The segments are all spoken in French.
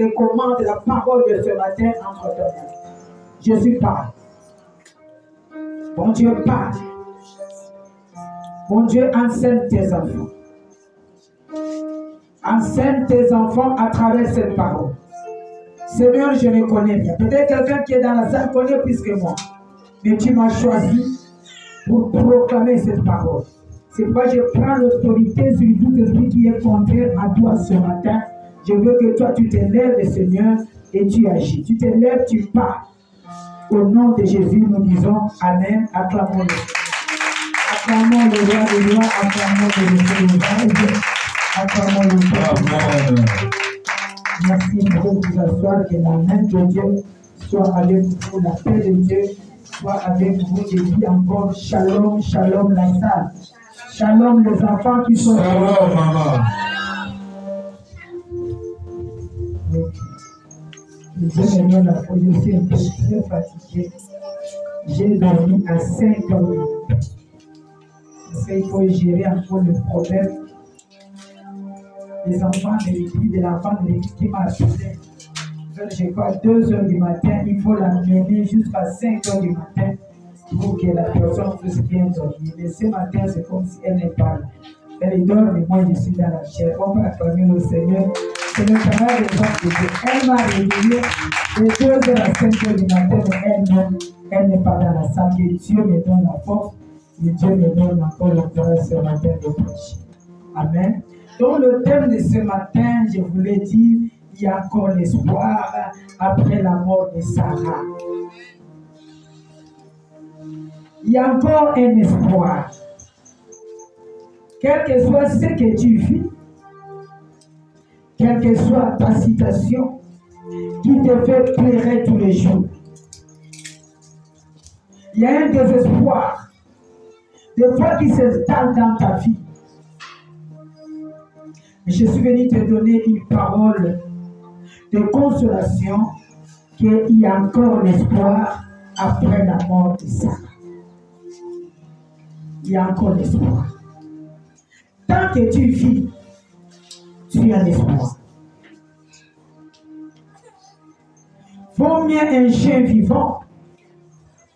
recommande la parole de ce matin entre tes mains. Jésus parle. Bon Dieu parle. Bon Dieu enseigne tes enfants. Enseigne tes enfants à travers cette parole. Seigneur, je me connais bien. Peut-être quelqu'un qui est dans la salle connaît plus que moi. Mais tu m'as choisi pour proclamer cette parole. C'est pourquoi je prends l'autorité sur tout esprit qui est contraire à toi ce matin. Je veux que toi, tu t'élèves, Seigneur, et tu agis. Tu t'élèves, tu parles. Au nom de Jésus, nous disons Amen. Acclamons-le. Acclamons le roi des rois. Acclamons le Dieu. Acclamons le Dieu. Merci pour vous asseoir. Que la main de Dieu soit avec vous. La paix de Dieu soit avec vous. Je dis encore shalom, shalom la salle. Shalom les enfants qui sont. Shalom, maman. Je suis un peu très fatigué. J'ai dormi à 5 heures. Parce qu'il faut gérer encore le problème. Les enfants de l'équipe, de l'enfant de l'équipe qui m'a appelé. Je crois 2 heures du matin, il faut l'amener jusqu'à 5 heures du matin pour que la personne puisse bien dormir. Mais ce matin, c'est comme si elle n'est pas là. Elle dort, mais moi je suis dans la chair. On va acclamer le Seigneur. C'est le travail des gens de Dieu. Elle m'a réveillé de 2 heures à 5 heures du matin, mais elle n'est pas dans la salle. Que Dieu me donne la force, que Dieu me donne encore le courage ce matin de prêcher. Amen. Donc le thème de ce matin, je voulais dire, il y a encore l'espoir après la mort de Sarah. Il y a encore un espoir. Quel que soit ce que tu vis, quelle que soit ta situation qui te fait pleurer tous les jours, il y a un désespoir, des fois qui s'installe dans ta vie. Je suis venu te donner une parole de consolation qu'il y a encore l'espoir après la mort de Sarah. Il y a encore l'espoir. Tant que tu vis, tu as l'espoir. Vaut mieux un chien vivant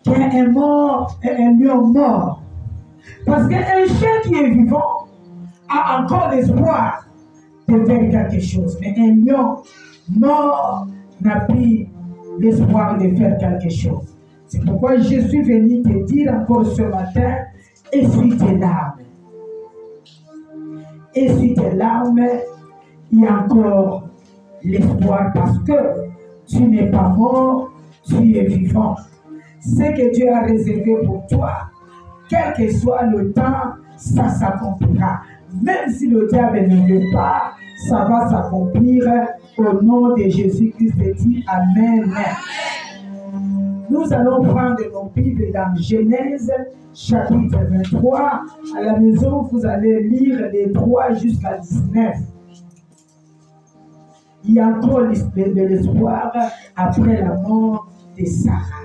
qu'un mort et un lion mort. Parce qu'un chien qui est vivant a encore l'espoir de faire quelque chose. Mais un lion mort n'a plus l'espoir de faire quelque chose. C'est pourquoi je suis venu te dire encore ce matin, essuie tes larmes. Essuie tes larmes, il y a encore l'espoir parce que tu n'es pas mort, tu es vivant. Ce que Dieu a réservé pour toi, quel que soit le temps, ça s'accomplira. Même si le diable ne veut pas, ça va s'accomplir au nom de Jésus-Christ. Dit Amen. Nous allons prendre nos Bibles dans Genèse, chapitre 23. À la maison, vous allez lire les 3 jusqu'à 19. Il y a encore de l'espoir après la mort de Sarah.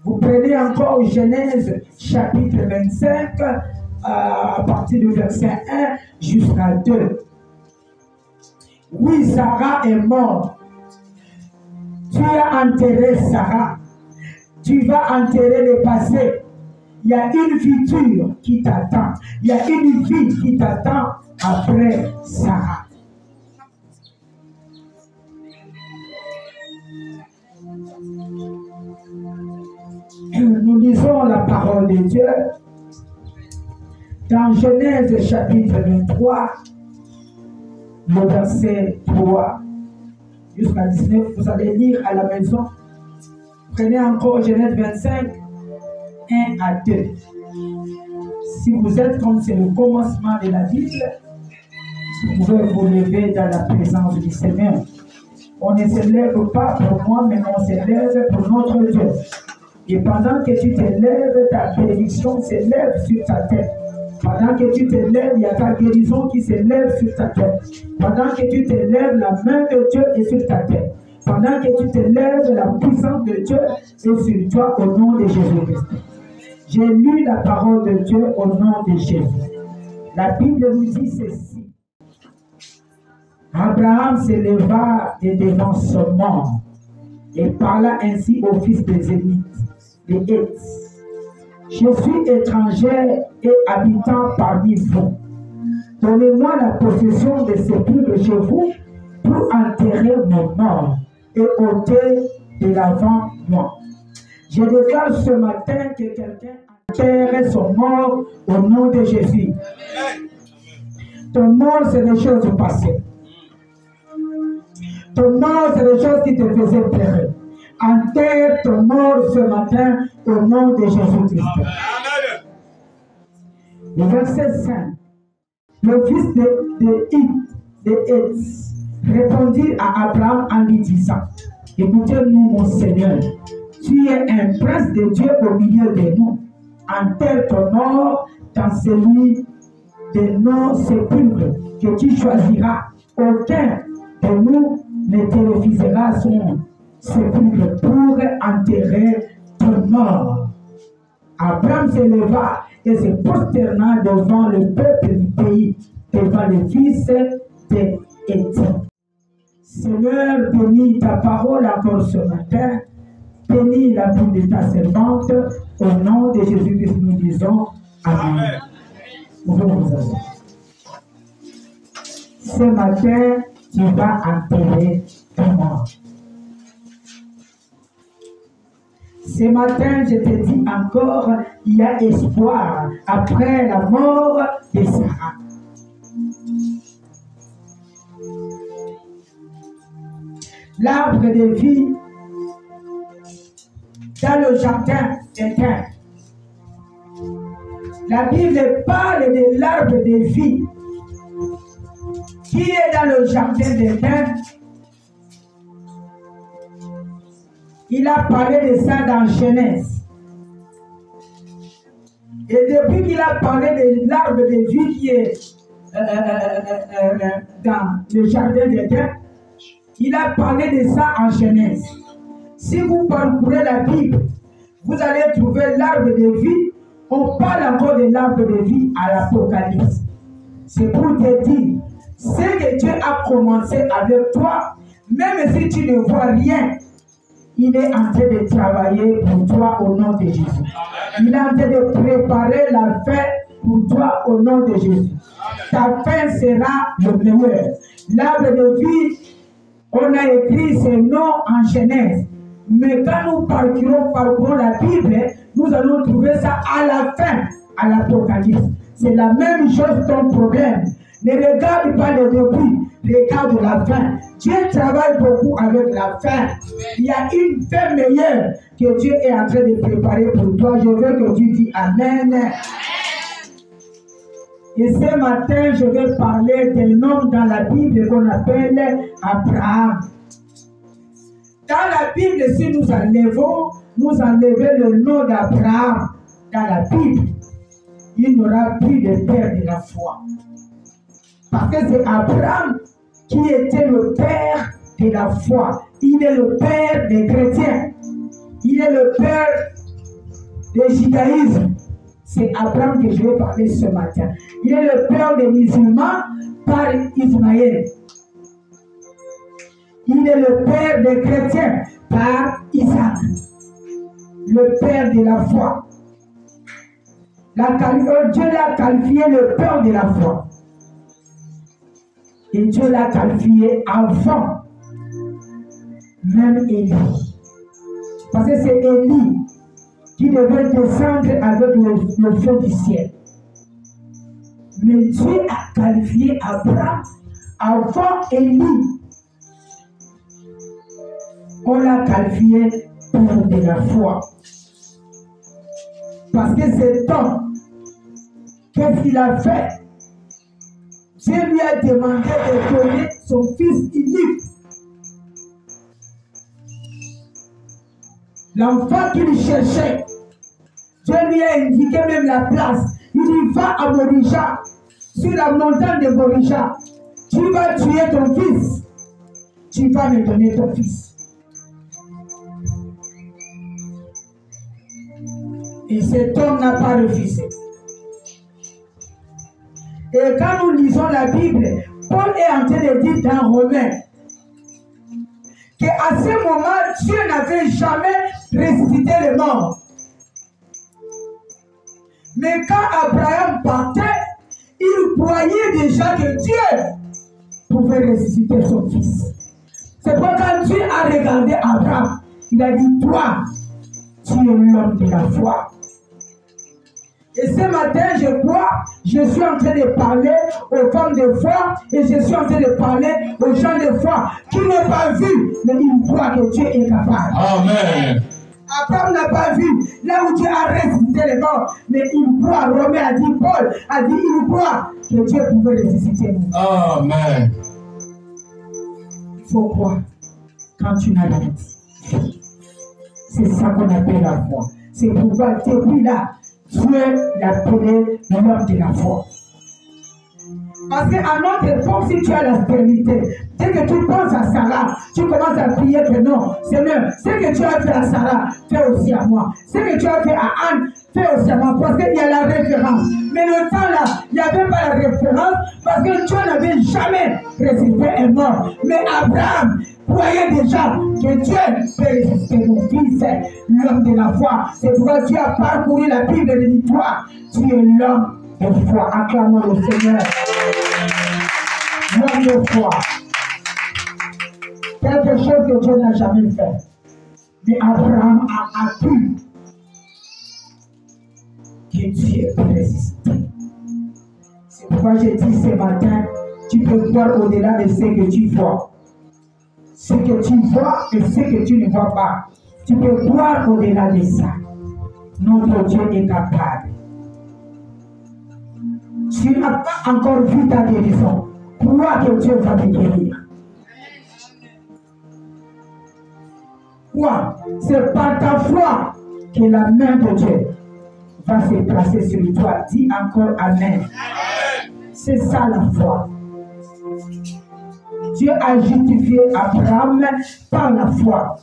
Vous prenez encore Genèse, chapitre 25, à partir du verset 1 jusqu'à 2. Oui, Sarah est morte. Tu as enterré Sarah. Tu vas enterrer le passé. Il y a une future qui t'attend. Il y a une vie qui t'attend après Sarah. Nous lisons la parole de Dieu dans Genèse chapitre 23, le verset 3 jusqu'à 19. Vous allez lire à la maison. Prenez encore Genèse 25, 1 à 2. Si vous êtes comme c'est le commencement de la Bible, vous pouvez vous lever dans la présence du Seigneur. On ne se lève pas pour moi, mais on se lève pour notre Dieu. Et pendant que tu te lèves, ta bénédiction s'élève sur ta tête. Pendant que tu te lèves, il y a ta guérison qui se lève sur ta tête. Pendant que tu te lèves, la main de Dieu est sur ta tête. Pendant que tu te lèves, la puissance de Dieu est sur toi au nom de Jésus-Christ. J'ai lu la parole de Dieu au nom de Jésus. La Bible nous dit ceci. Abraham se leva de devant son mort et parla ainsi au fils des Hémites, des Hétites. Je suis étranger et habitant parmi vous. Donnez-moi la possession des sépulcres chez vous pour enterrer mon mort et ôter de l'avant moi. Je déclare ce matin que quelqu'un enterre son mort au nom de Jésus. Ton mort, c'est des choses passées. Ton mort, c'est des choses qui te faisaient pleurer. Enterre ton mort ce matin au nom de Jésus-Christ. Le verset 5. Le fils de Héth répondit à Abraham en lui disant, écoutez-nous, mon Seigneur, tu es un prince de Dieu au milieu de nous. Enterre ton mort dans celui de nos sépulcres que tu choisiras. Aucun de nous ne te refusera son sépulcre pour enterrer ton mort. Abraham se leva et se prosterna devant le peuple du pays, devant le fils de Héth. Seigneur, bénis ta parole encore ce matin. Bénis la vie de ta servante. Au nom de Jésus-Christ, nous disons Amen. Vous pouvez vous asseoir. Ce matin, tu vas enterrer ton mort. Ce matin, je te dis encore, il y a espoir après la mort de Sarah. L'arbre de vie dans le jardin d'Éden. La Bible parle de l'arbre de vie qui est dans le jardin d'Éden. Il a parlé de ça dans Genèse. Et depuis qu'il a parlé de l'arbre de vie qui est dans le jardin d'Éden, il a parlé de ça en Genèse. Si vous parcourez la Bible, vous allez trouver l'arbre de vie. On parle encore de l'arbre de vie à l'Apocalypse. C'est pour te dire, ce que Dieu a commencé avec toi, même si tu ne vois rien, il est en train de travailler pour toi au nom de Jésus. Il est en train de préparer la fin pour toi au nom de Jésus. Ta fin sera le meilleur. L'arbre de vie, on a écrit ses noms en Genèse. Mais quand nous parcourons la Bible, nous allons trouver ça à la fin, à l'Apocalypse. C'est la même chose ton problème. Ne regarde pas le début, regarde la fin. Dieu travaille beaucoup avec la fin. Il y a une fin meilleure que Dieu est en train de préparer pour toi. Je veux que tu dis Amen. Et ce matin, je vais parler d'un homme dans la Bible qu'on appelle Abraham. Dans la Bible, si nous enlevons le nom d'Abraham dans la Bible, il n'y aura plus de père de la foi. Parce que c'est Abraham qui était le père de la foi. Il est le père des chrétiens. Il est le père du judaïsme. C'est Abraham que je vais parler ce matin. Il est le père des musulmans par Ismaël. Il est le père des chrétiens par Isaac. Le père de la foi. Dieu l'a qualifié le père de la foi. Et Dieu l'a qualifié avant même Élie. Parce que c'est Élie qui devait descendre avec le feu du ciel. Mais Dieu a qualifié Abraham avant Élie. On l'a qualifié pour de la foi. Parce que cet homme, qu'est-ce qu'il a fait? Dieu lui a demandé de donner son fils unique. L'enfant qu'il cherchait, Dieu lui a indiqué même la place. Il dit, va à Morija, sur la montagne de Morija. Tu vas tuer ton fils. Tu vas me donner ton fils. Et cet homme n'a pas refusé. Et quand nous lisons la Bible, Paul est en train de dire dans Romains qu'à ce moment, Dieu n'avait jamais ressuscité les morts. Mais quand Abraham partait, il croyait déjà que Dieu pouvait ressusciter son fils. C'est pourquoi quand Dieu a regardé Abraham, il a dit, toi, tu es l'homme de la foi. Et ce matin, je crois, je suis en train de parler aux femmes de foi et je suis en train de parler aux gens de foi qui n'ont pas vu, mais ils croient que Dieu est capable. Amen. Abraham n'a pas vu là où Dieu a ressuscité les morts, mais il croit. Romain a dit, Paul a dit, il croit que Dieu pouvait ressusciter. Amen. Il faut croire quand tu n'as rien. C'est ça qu'on appelle la foi. C'est pourquoi depuis là, Dieu l'appelait l'homme de la foi. Parce qu'à notre époque, si tu as la stérilité, dès que tu penses à Sarah, tu commences à prier que non, Seigneur, ce que tu as fait à Sarah, fais aussi à moi. Ce que tu as fait à Anne, fais aussi à moi. Parce qu'il y a la référence. Mais le temps là, il n'y avait pas la référence parce que Dieu n'avait jamais ressuscité un mort. Mais Abraham croyait déjà que Dieu peut ressusciter mon fils, l'homme de la foi. C'est pourquoi tu as parcouru la Bible de l'histoire. Tu es l'homme de foi. Acclamons le Seigneur. L'homme de foi. Quelque chose que Dieu n'a jamais fait. Mais Abraham a appris que Dieu peut ressusciter. C'est pourquoi j'ai dit ce matin, tu peux voir au-delà de ce que tu vois. Ce que tu vois et ce que tu ne vois pas. Tu peux voir au-delà de ça. Notre Dieu est capable. Tu n'as pas encore vu ta guérison. Crois que Dieu va te guérir. Quoi? C'est par ta foi que la main de Dieu va se placer sur toi. Dis encore Amen. C'est ça la foi. Dieu a justifié Abraham par la foi.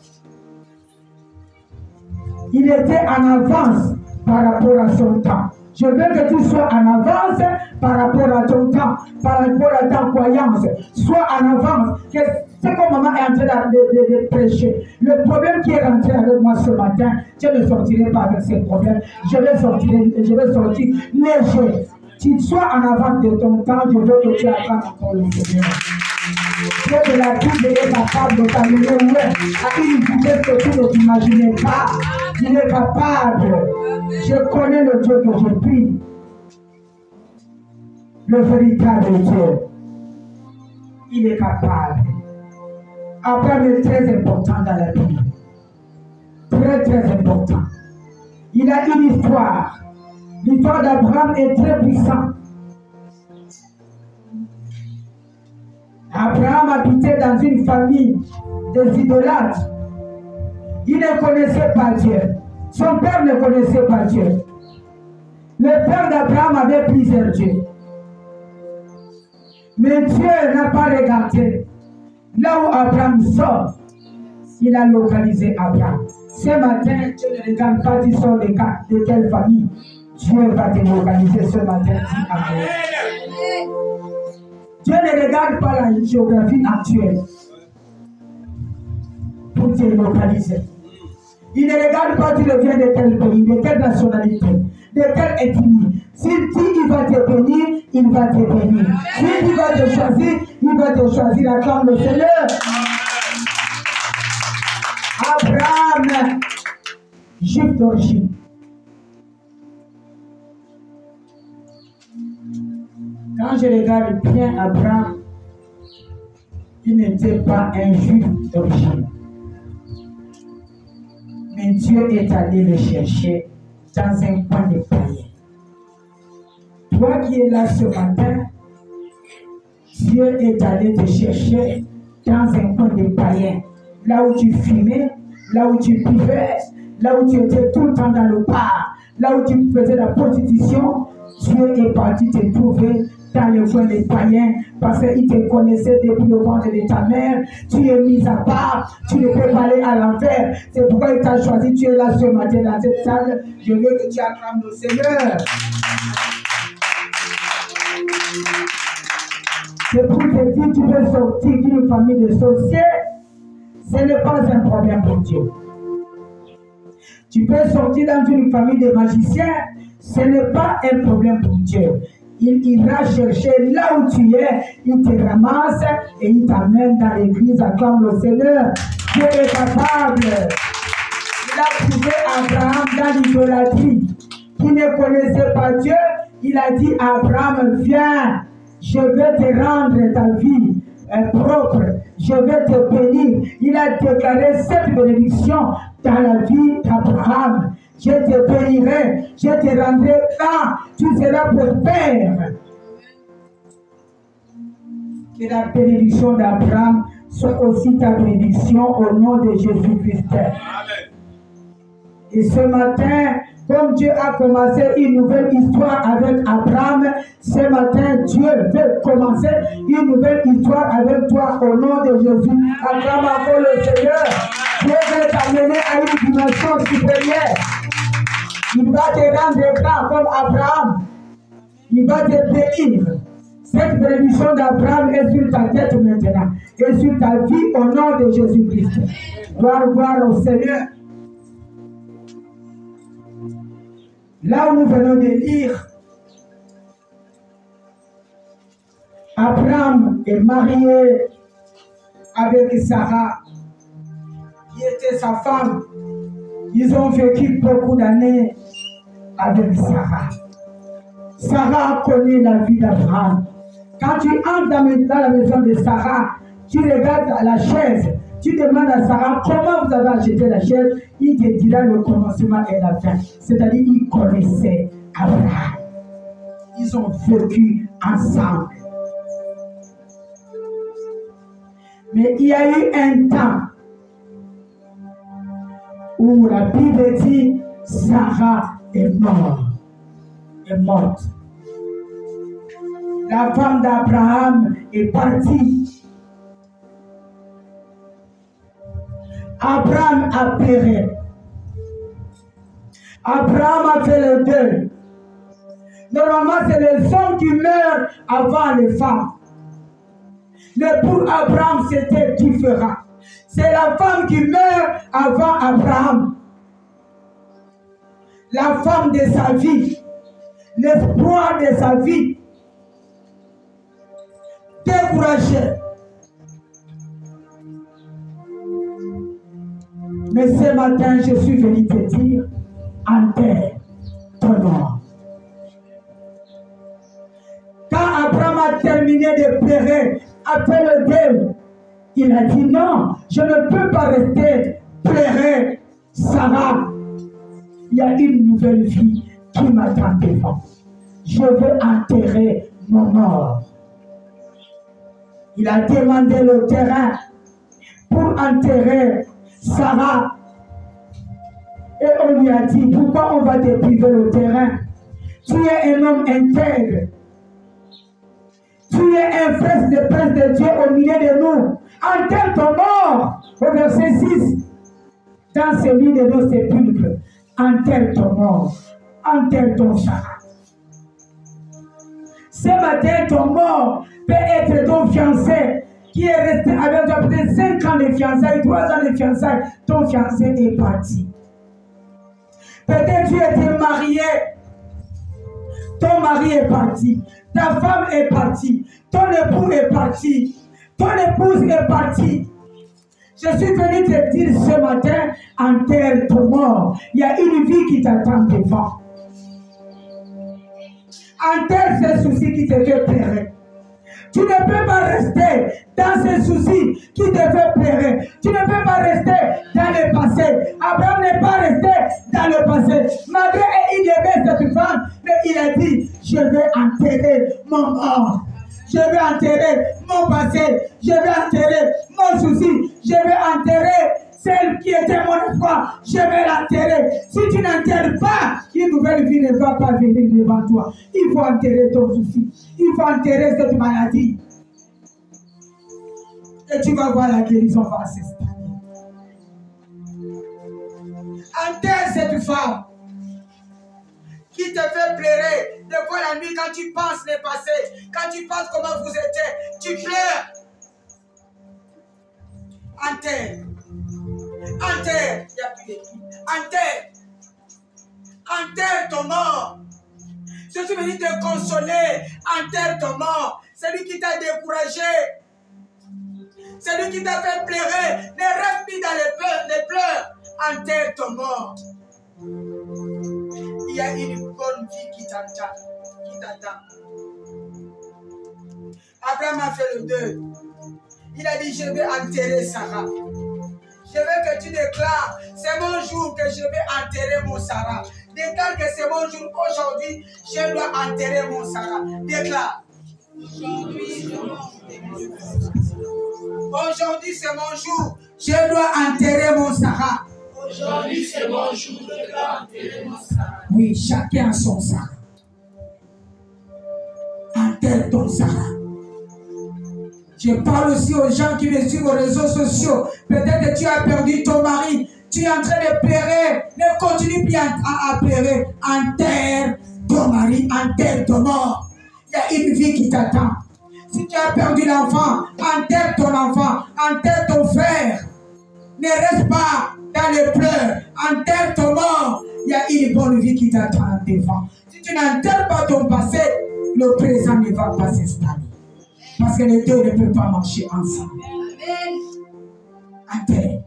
Il était en avance par rapport à son temps. Je veux que tu sois en avance par rapport à ton temps, par rapport à ta croyance. Sois en avance. C'est comme maman est en train de prêcher. Le problème qui est rentré avec moi ce matin, je ne sortirai pas avec ces problèmes. Je vais sortir léger. Tu sois en avance de ton temps, je veux que tu apprennes encore le Seigneur. Dieu de la Bible est capable de t'amener à une vitesse que tu ne t'imaginais pas. Il est capable. Je connais le Dieu que je prie. Le véritable Dieu. Il est capable. Abraham est très important dans la Bible. Très, très important. Il a une histoire. L'histoire d'Abraham est très puissante. Abraham habitait dans une famille des idolâtres. Il ne connaissait pas Dieu. Son père ne connaissait pas Dieu. Le père d'Abraham avait plusieurs dieux. Mais Dieu n'a pas regardé. Là où Abraham sort, il a localisé Abraham. Ce matin, Dieu ne regarde pas tu sors de quelle famille. Dieu va te localiser ce matin. Amen. Dieu ne regarde pas la géographie actuelle pour te localiser. Il ne regarde pas tu viens de quel pays, de quelle nationalité, de quelle ethnie. Si il va te bénir, il va te bénir. Si il va te choisir, il va te choisir. Acclame le Seigneur. Abraham, juif d'origine. Quand je regarde bien Abraham, il n'était pas un juif d'origine. Mais Dieu est allé le chercher dans un coin de païen. Toi qui es là ce matin, Dieu est allé te chercher dans un coin de païen. Là où tu fumais, là où tu buvais, là où tu étais tout le temps dans le bar, là où tu faisais la prostitution, Dieu est parti te trouver dans le coin des païens parce qu'il te connaissait depuis le ventre de ta mère. Tu es mis à part, tu ne peux pas aller à l'enfer. C'est pourquoi il t'a choisi. Tu es là ce matin dans cette salle. Je veux que tu acclames le Seigneur. C'est pour te dire, tu veux sortir d'une famille de sorciers, ce n'est pas un problème pour Dieu. Tu peux sortir dans une famille de magiciens, ce n'est pas un problème pour Dieu. Il ira chercher là où tu es, il te ramasse et il t'amène dans l'église, acclame le Seigneur. Dieu est capable. Il a trouvé Abraham dans l'idolâtrie, qui ne connaissait pas Dieu. Il a dit, Abraham, viens, je vais te rendre ta vie propre, je vais te bénir. Il a déclaré cette bénédiction dans la vie d'Abraham. Je te bénirai, je te rendrai là, tu seras prospère. Que la bénédiction d'Abraham soit aussi ta bénédiction au nom de Jésus-Christ. Et ce matin, comme Dieu a commencé une nouvelle histoire avec Abraham, ce matin, Dieu veut commencer une nouvelle histoire avec toi au nom de Jésus. Acclame encore le Seigneur. Dieu veut t'amener à une dimension supérieure. Il va te rendre grand comme Abraham. Il va te bénir. Cette bénédiction d'Abraham est sur ta tête maintenant. Et sur ta vie au nom de Jésus-Christ. Gloire au Seigneur. Là où nous venons de lire, Abraham est marié avec Sarah, qui était sa femme. Ils ont vécu beaucoup d'années avec Sarah. Sarah connaît la vie d'Abraham. Quand tu entres dans la maison de Sarah, tu regardes la chaise, tu demandes à Sarah comment vous avez acheté la chaise, il te dira le commencement et la fin. C'est-à-dire il connaissait Abraham. Ils ont vécu ensemble. Mais il y a eu un temps où la Bible dit Sarah est morte. La femme d'Abraham est partie. Abraham a pleuré. Abraham a fait le deuil. Normalement, c'est les hommes qui meurent avant les femmes. Mais pour Abraham, c'était différent. C'est la femme qui meurt avant Abraham. La femme de sa vie. L'espoir de sa vie. Découragé. Mais ce matin, je suis venu te dire, enterre ton nom. Quand Abraham a terminé de pleurer après le deuil, il a dit non, je ne peux pas rester pleurer Sarah. Il y a une nouvelle vie qui m'attend devant. Je veux enterrer mon mort. Il a demandé le terrain pour enterrer Sarah. Et on lui a dit, pourquoi on va te priver le terrain? Tu es un homme intègre. Tu es un prince de Dieu au milieu de nous. Enterre ton mort. Au verset 6. Dans celui de nos sépulcres. Enterre ton mort. Enterre ton Sarah. Ce matin, ton mort peut être ton fiancé qui est resté avec toi peut-être 5 ans de fiançailles, 3 ans de fiançailles. Ton fiancé est parti. Peut-être tu étais marié. Ton mari est parti. Ta femme est partie. Ton époux est parti. Ton épouse est partie. Je suis venu te dire ce matin, enterre ton mort. Il y a une vie qui t'attend devant. Enterre ces soucis qui te fait pleurer. Tu ne peux pas rester dans ces soucis qui te fait pleurer. Tu ne peux pas rester dans le passé. Abraham n'est pas resté dans le passé. Malgré il aimait cette femme, mais il a dit, je vais enterrer mon mort. Je vais enterrer mon passé. Je vais enterrer mon souci. Je vais enterrer celle qui était mon espoir. Je vais l'enterrer. Si tu n'enterres pas, une nouvelle vie ne va pas venir devant toi. Il faut enterrer ton souci. Il faut enterrer cette maladie. Et tu vas voir la guérison va s'installer. Enterre cette femme qui te fait pleurer Des fois la nuit, quand tu penses les passés, quand tu penses comment vous étiez, tu pleures. Enterre. Enterre. Il n'y a plus d'équipe. Enterre. Enterre ton mort. Si tu veux te consoler, enterre ton mort. Celui qui t'a découragé, celui qui t'a fait pleurer, ne reste plus dans les pleurs. Enterre ton mort. Il y a une bonne vie qui t'attend. Abraham a fait le deuil. Il a dit, je vais enterrer Sarah. Je veux que tu déclares, c'est mon jour que je vais enterrer mon Sarah. Déclare que c'est mon jour. Aujourd'hui, je dois enterrer mon Sarah. Déclare. Aujourd'hui, c'est mon jour. Je dois enterrer mon Sarah. Aujourd'hui, c'est mon jour. Je dois enterrer mon Sarah. Oui, chacun a son Sarah. Enterre ton Sarah. Je parle aussi aux gens qui me suivent aux réseaux sociaux. Peut-être que tu as perdu ton mari. Tu es en train de pleurer. Ne continue plus à pleurer. Enterre ton mari. Enterre ton mort. Il y a une vie qui t'attend. Si tu as perdu l'enfant, enterre ton enfant. Enterre ton frère. Ne reste pas dans les pleurs. Enterre ton mort. Il y a une bonne vie qui t'attend devant. Si tu n'enterres pas ton passé, le présent ne va pas s'installer. Parce que les deux ne peuvent pas marcher ensemble. Enterre.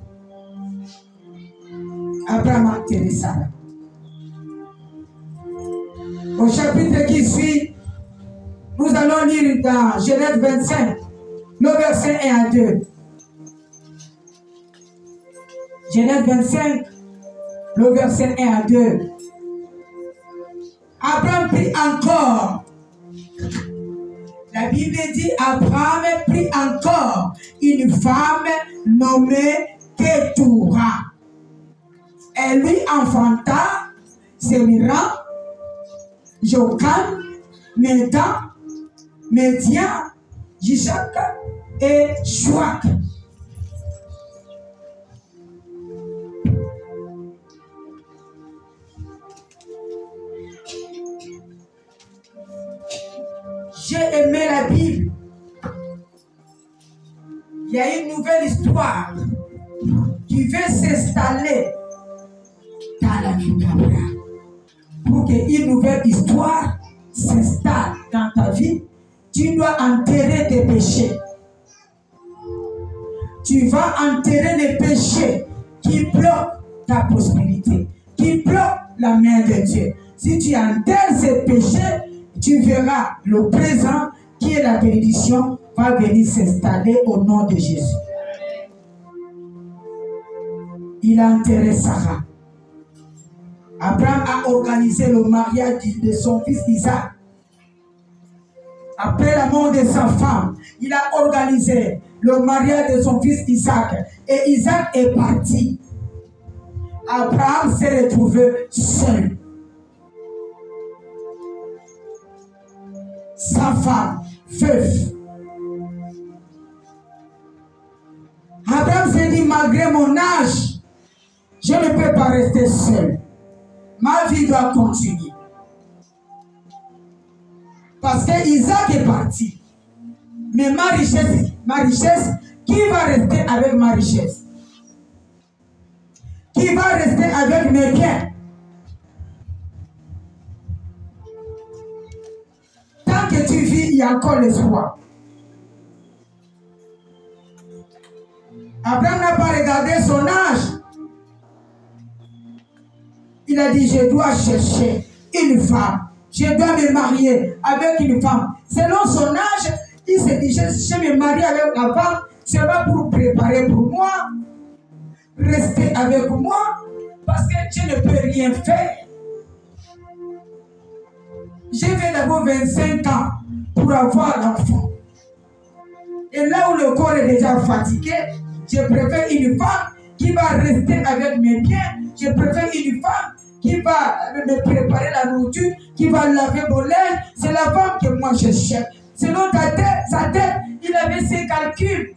Abraham a enterré Sarah. Au chapitre qui suit, nous allons lire dans Genèse 25, le verset 1 à 2. Genèse 25, le verset 1 à 2. Abraham prit encore. La Bible dit Abraham prit encore une femme nommée Ketura. Elle lui enfanta Sémira, Jocan, Médan, Médian, Jishak et Chouak. J'ai aimé la Bible. Il y a une nouvelle histoire qui veut s'installer dans la vie d'Abraham. Pour qu'une nouvelle histoire s'installe dans ta vie, tu dois enterrer tes péchés. Tu vas enterrer les péchés qui bloquent ta prospérité, qui bloquent la main de Dieu. Si tu enterres ces péchés, tu verras le présent qui est la bénédiction va venir s'installer au nom de Jésus. Il a enterré Sarah. Abraham a organisé le mariage de son fils Isaac. Après la mort de sa femme, il a organisé le mariage de son fils Isaac. Et Isaac est parti. Abraham s'est retrouvé seul. Sa femme, veuve. Abraham s'est dit, malgré mon âge, je ne peux pas rester seul. Ma vie doit continuer. Parce que Isaac est parti. Mais ma richesse, qui va rester avec ma richesse? Qui va rester avec mes biens? Tant que tu vis, il y a encore l'espoir. Abraham n'a pas regardé son âge. Il a dit, je dois chercher une femme. Je dois me marier avec une femme. Selon son âge, il s'est dit, je me marie avec la femme. C'est pas pour préparer pour moi. Rester avec moi. Parce que je ne peux rien faire. J'ai fait d'abord 25 ans pour avoir l'enfant. Et là où le corps est déjà fatigué, je préfère une femme qui va rester avec mes biens. Je préfère une femme qui va me préparer la nourriture, qui va laver mon linge. C'est la femme que moi je cherche. Selon sa tête, il avait ses calculs.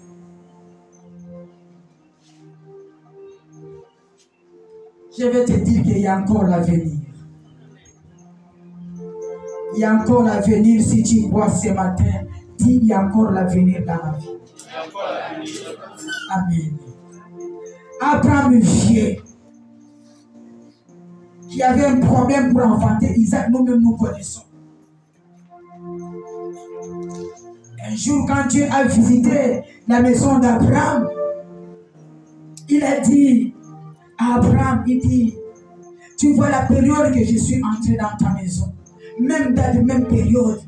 Je vais te dire qu'il y a encore l'avenir. Il y a encore l'avenir si tu bois ce matin. Dis, il y a encore l'avenir dans ma vie. Amen. Abraham vieux, qui avait un problème pour enfanter Isaac, nous-mêmes nous connaissons. Un jour, quand Dieu a visité la maison d'Abraham, il a dit à Abraham, il dit, tu vois la période que je suis entré dans ta maison, même dans la même période,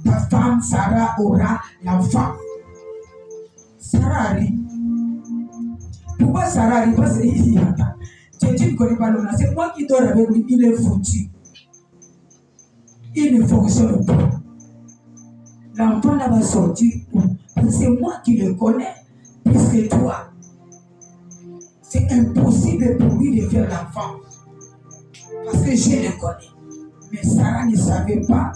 ta femme Sarah aura l'enfant. Sarah rit. Pourquoi Sarah rit? Parce qu'il dit, attends, tu ne connais pas l'homme là, c'est moi qui dors avec lui, il est foutu. Il ne fonctionne pas. L'enfant là va sortir où? Parce que c'est moi qui le connais, plus que toi. C'est impossible pour lui de faire l'enfant. Parce que je le connais. Mais Sarah ne savait pas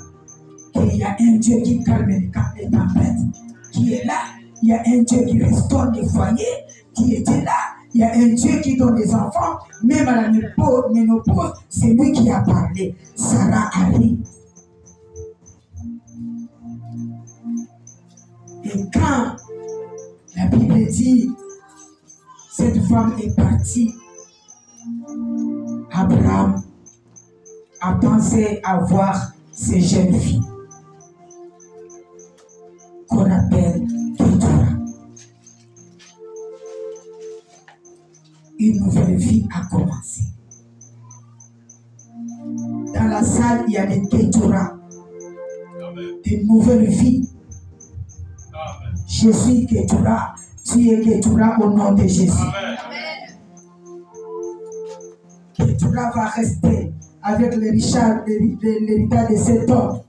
qu'il y a un Dieu qui calme les tempêtes, qui est là. Il y a un Dieu qui restaure les foyers, qui était là. Il y a un Dieu qui donne des enfants. Même à la ménopause, c'est lui qui a parlé. Sarah arrive. Et quand la Bible dit, cette femme est partie, Abraham a pensé avoir ces jeunes filles qu'on appelle Ketura. Une nouvelle vie a commencé. Dans la salle, il y a des Ketura, des nouvelles vies. Je suis Ketura, tu es Ketura au nom de Jésus. Ketura va rester avec l'héritage de cet homme.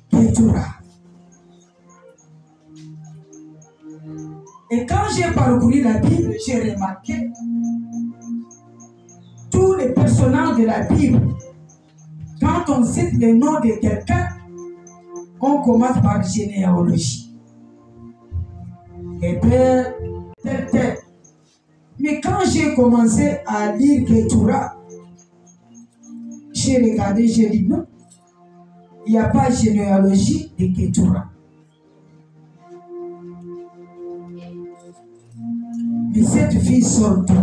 Ketura. Et quand j'ai parcouru la Bible, j'ai remarqué tous les personnages de la Bible. Quand on cite le nom de quelqu'un, on commence par généalogie. Et père, tel. Mais quand j'ai commencé à lire Ketura, j'ai regardé, j'ai dit non, il n'y a pas de généalogie de Ketura. Mais cette fille sort d'où?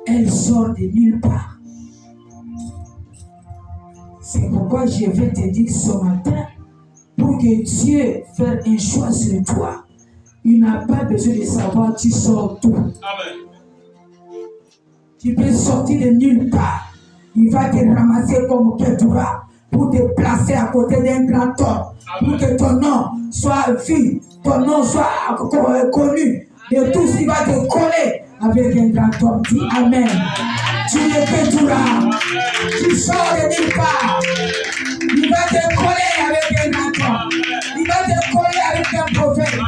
Elle sort de nulle part. C'est pourquoi je vais te dire ce matin, pour que Dieu fasse un choix sur toi, il n'a pas besoin de savoir tu sors d'où. Tu peux sortir de nulle part. Il va te ramasser comme Ketura pour te placer à côté d'un grand homme. Pour que ton nom soit vu, ton nom soit connu de tous. Il va te coller avec un grand homme. Dis Amen. Tu es Ketura. Tu sors de nulle part. Il va te coller avec un grand homme. Il va te coller avec un prophète.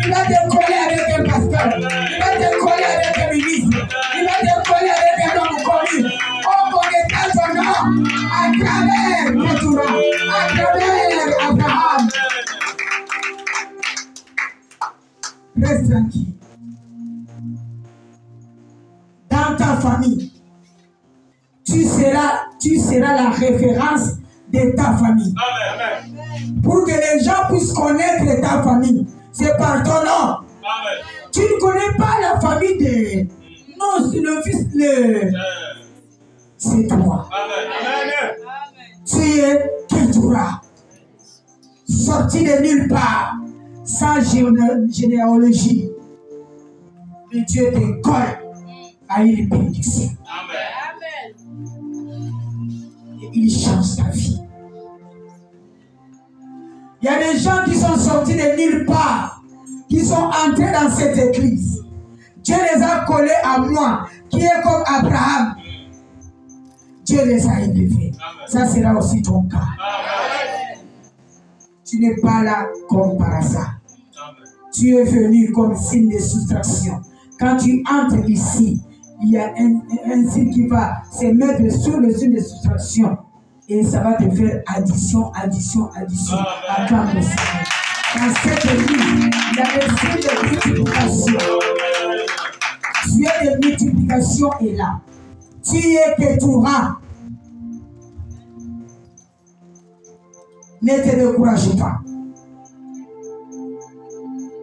Il va te coller avec un pasteur. Il va te coller avec un ministre. Il va te coller avec un homme connu. On connaîtra son nom à travers Ketura, à travers Abraham. Reste tranquille. Dans ta famille, tu seras la référence de ta famille. Amen. Pour que les gens puissent connaître ta famille, c'est par ton nom. Amen. Tu ne connais pas la famille de... Non, c'est le fils de... C'est toi. Amen. Tu es Ketura. Sorti de nulle part, sans généalogie. Mais Dieu te colle à une bénédiction. Amen. Et il change ta vie. Il y a des gens qui sont sortis de nulle part, qui sont entrés dans cette église. Dieu les a collés à moi, qui est comme Abraham. Dieu les a élevés. Amen. Ça sera aussi ton cas. Amen. Tu n'es pas là comme par hasard. Amen. Tu es venu comme signe de soustraction. Quand tu entres ici, il y a un signe qui va se mettre sur le signe de soustraction. Et ça va te faire addition. Acclame le Seigneur. Dans cette église, il y a des signes de multiplication. Dieu de multiplication. l'application est là. Tu es Ketura. Ne te décourage pas.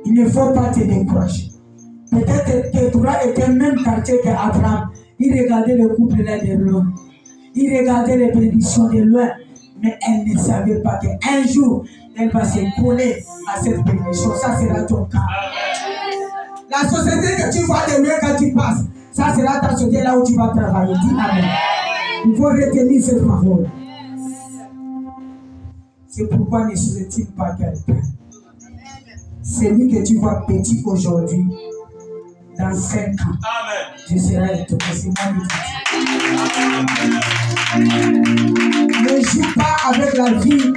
Il ne faut pas te décourager. Peut-être que Ketura était le même quartier qu'Abraham. Il regardait le couple là de loin. Il regardait les prédictions de loin. Mais elle ne savait pas qu'un jour, elle va se coller à cette bénédiction. Ça sera ton cas. La société que tu vois de loin quand tu passes, ça sera ta société là où tu vas travailler. Dis Amen. Il faut retenir cette parole. C'est pourquoi ne sous-estime pas quelqu'un. Celui que tu vois petit aujourd'hui, dans 5 ans, je serai étonné. C'est moi qui dis. Ne joue pas avec la vie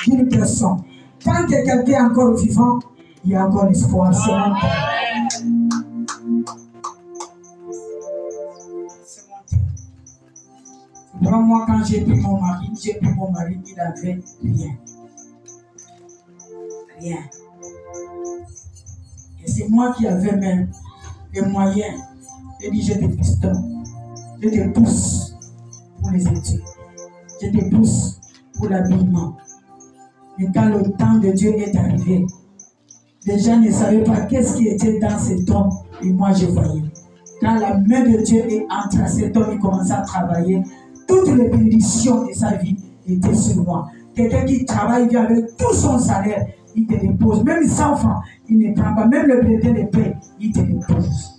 d'une personne. Tant que quelqu'un est encore vivant, il y a encore l'espoir. C'est mon temps. C'est mon temps. Moi, quand j'ai pris mon mari, il avait rien. Rien. Et c'est moi qui avais même les moyens. J'ai dit, j'ai des pistons. Je te pousse pour les études. Je te pousse pour l'habillement. Mais quand le temps de Dieu est arrivé, les gens ne savaient pas qu'est-ce qui était dans cet homme. Et moi, je voyais. Quand la main de Dieu est entrée à cet homme, il commençait à travailler. Toutes les bénédictions de sa vie étaient sur moi. Quelqu'un qui travaille vient avec tout son salaire, il te dépose. Même 100 francs, il ne prend pas. Même le bulletin de paie, il te dépose.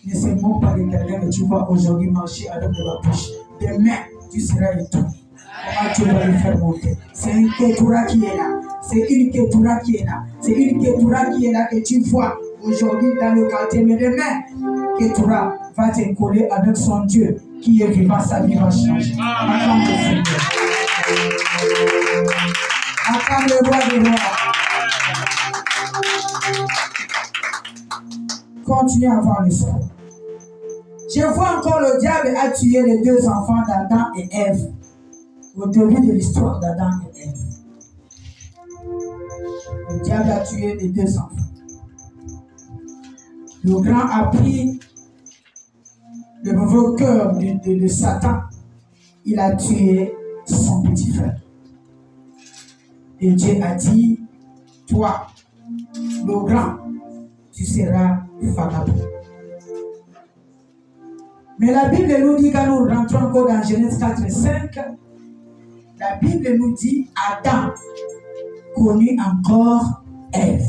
Ne se moque pas de quelqu'un que tu vois aujourd'hui marcher avec de la bouche. Demain, tu seras étonné. Comment tu vas le faire monter? C'est une Ketura qui est là. C'est une Ketura qui est là. C'est une Ketura qui est là que tu vois aujourd'hui dans le quartier. Mais demain, Ketura va te coller avec son Dieu qui est vivant, sa vie va changer. Acclame le Seigneur. Acclame le roi des rois. Continue à avoir l'espoir. Je vois encore le diable a tué les 2 enfants d'Adam et Ève. Au début de l'histoire d'Adam et Ève. Le diable a tué les 2 enfants. Le grand a pris le mauvais cœur de Satan. Il a tué son petit frère. Et Dieu a dit, toi, le grand, tu seras vagabond. Mais la Bible nous dit, quand nous rentrons encore dans Genèse 4 et 5, la Bible nous dit, Adam connut encore Ève.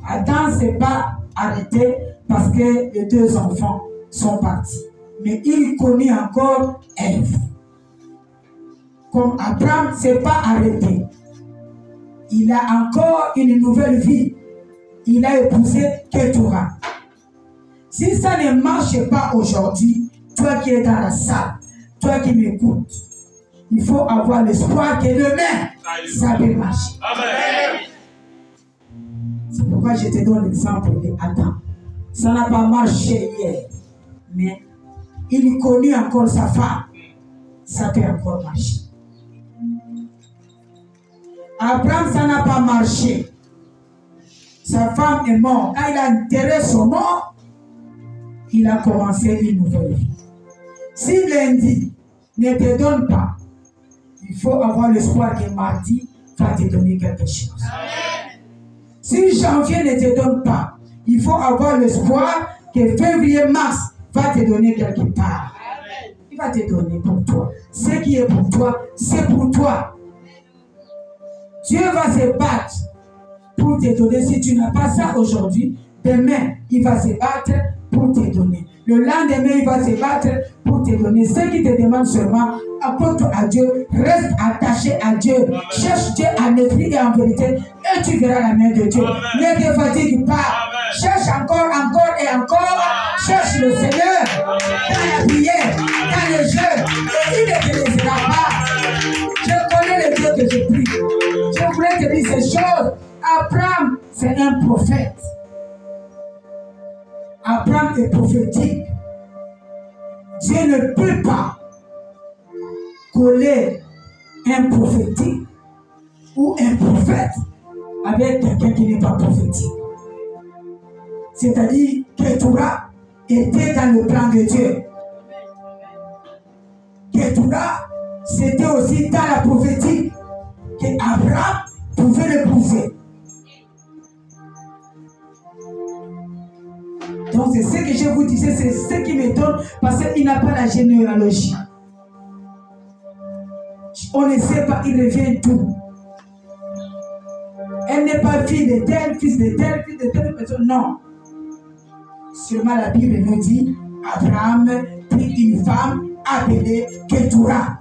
Adam ne s'est pas arrêté parce que les 2 enfants sont partis. Mais il connut encore Ève. Comme Abraham ne s'est pas arrêté, il a encore une nouvelle vie. Il a épousé Ketura. Si ça ne marche pas aujourd'hui, toi qui es dans la salle, toi qui m'écoutes, il faut avoir l'espoir que demain, ça va marcher. Amen. C'est pourquoi je te donne l'exemple de Adam. Ça n'a pas marché hier, mais il connaît encore sa femme. Ça peut encore marcher. Abraham, ça n'a pas marché. Sa femme est morte. Quand il a enterré son mort, il a commencé une nouvelle vie. Si lundi ne te donne pas, il faut avoir l'espoir que mardi va te donner quelque chose. Amen. Si janvier ne te donne pas, il faut avoir l'espoir que février, mars va te donner quelque part. Amen. Il va te donner pour toi. Ce qui est pour toi, c'est pour toi. Dieu va se battre pour te donner. Si tu n'as pas ça aujourd'hui, demain, il va se battre pour te donner. Le lendemain, il va se battre pour te donner. Ce qui te demande seulement, apporte à Dieu, reste attaché à Dieu. Amen. Cherche Dieu en esprit et en vérité, et tu verras la main de Dieu. Amen. Ne te fatigue pas. Amen. Cherche encore et encore. Amen. Cherche le Seigneur. Dans la prière, dans le jeu, et il ne te laissera pas. Je connais le Dieu que je prie. Je voulais te dire ces choses. Abraham, c'est un prophète. Abraham est prophétique. Dieu ne peut pas coller un prophétique ou un prophète avec quelqu'un qui n'est pas prophétique. C'est-à-dire Ketura était dans le plan de Dieu. Ketura, c'était aussi dans la prophétie qu'Abraham pouvait l'épouser. Donc c'est ce que je vous disais, c'est ce qui m'étonne parce qu'il n'a pas la généalogie. On ne sait pas, il revient d'où. Elle n'est pas fille de tel, fils de tel, fils de telle personne, non. Seulement la Bible nous dit, Abraham prit une femme appelée Ketura.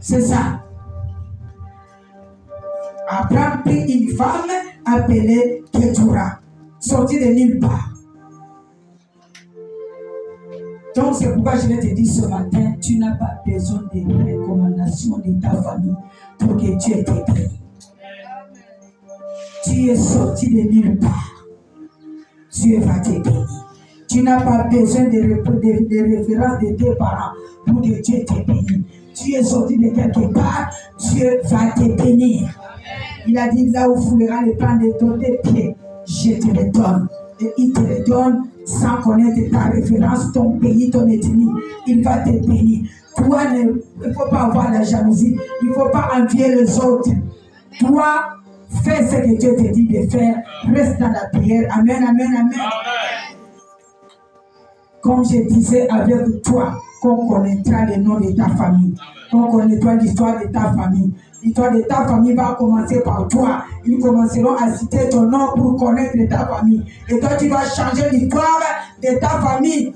C'est ça. Abraham prit une femme appelée Ketura, sortie de nulle part. Donc c'est pourquoi je vais te dire ce matin, tu n'as pas besoin de recommandations de ta famille pour que Dieu te bénisse. Tu es sorti de nulle part. Dieu va te bénir. Tu n'as pas besoin de références de tes parents pour que Dieu te bénisse. Tu es sorti de quelque part, Dieu va te bénir. Il a dit là où foulera le plan de tes pieds, je te le donne. Et il te le donne sans connaître ta référence, ton pays, ton ethnie. Il va te bénir. Toi, il ne faut pas avoir la jalousie. Il ne faut pas envier les autres. Toi, fais ce que Dieu te dit de faire. Reste dans la prière. Amen, amen, amen. Comme je disais avec toi, qu'on connaîtra le nom de ta famille. Qu'on connaîtra l'histoire de ta famille. L'histoire de ta famille va commencer par toi. Ils commenceront à citer ton nom pour connaître ta famille. Et toi, tu vas changer l'histoire de ta famille.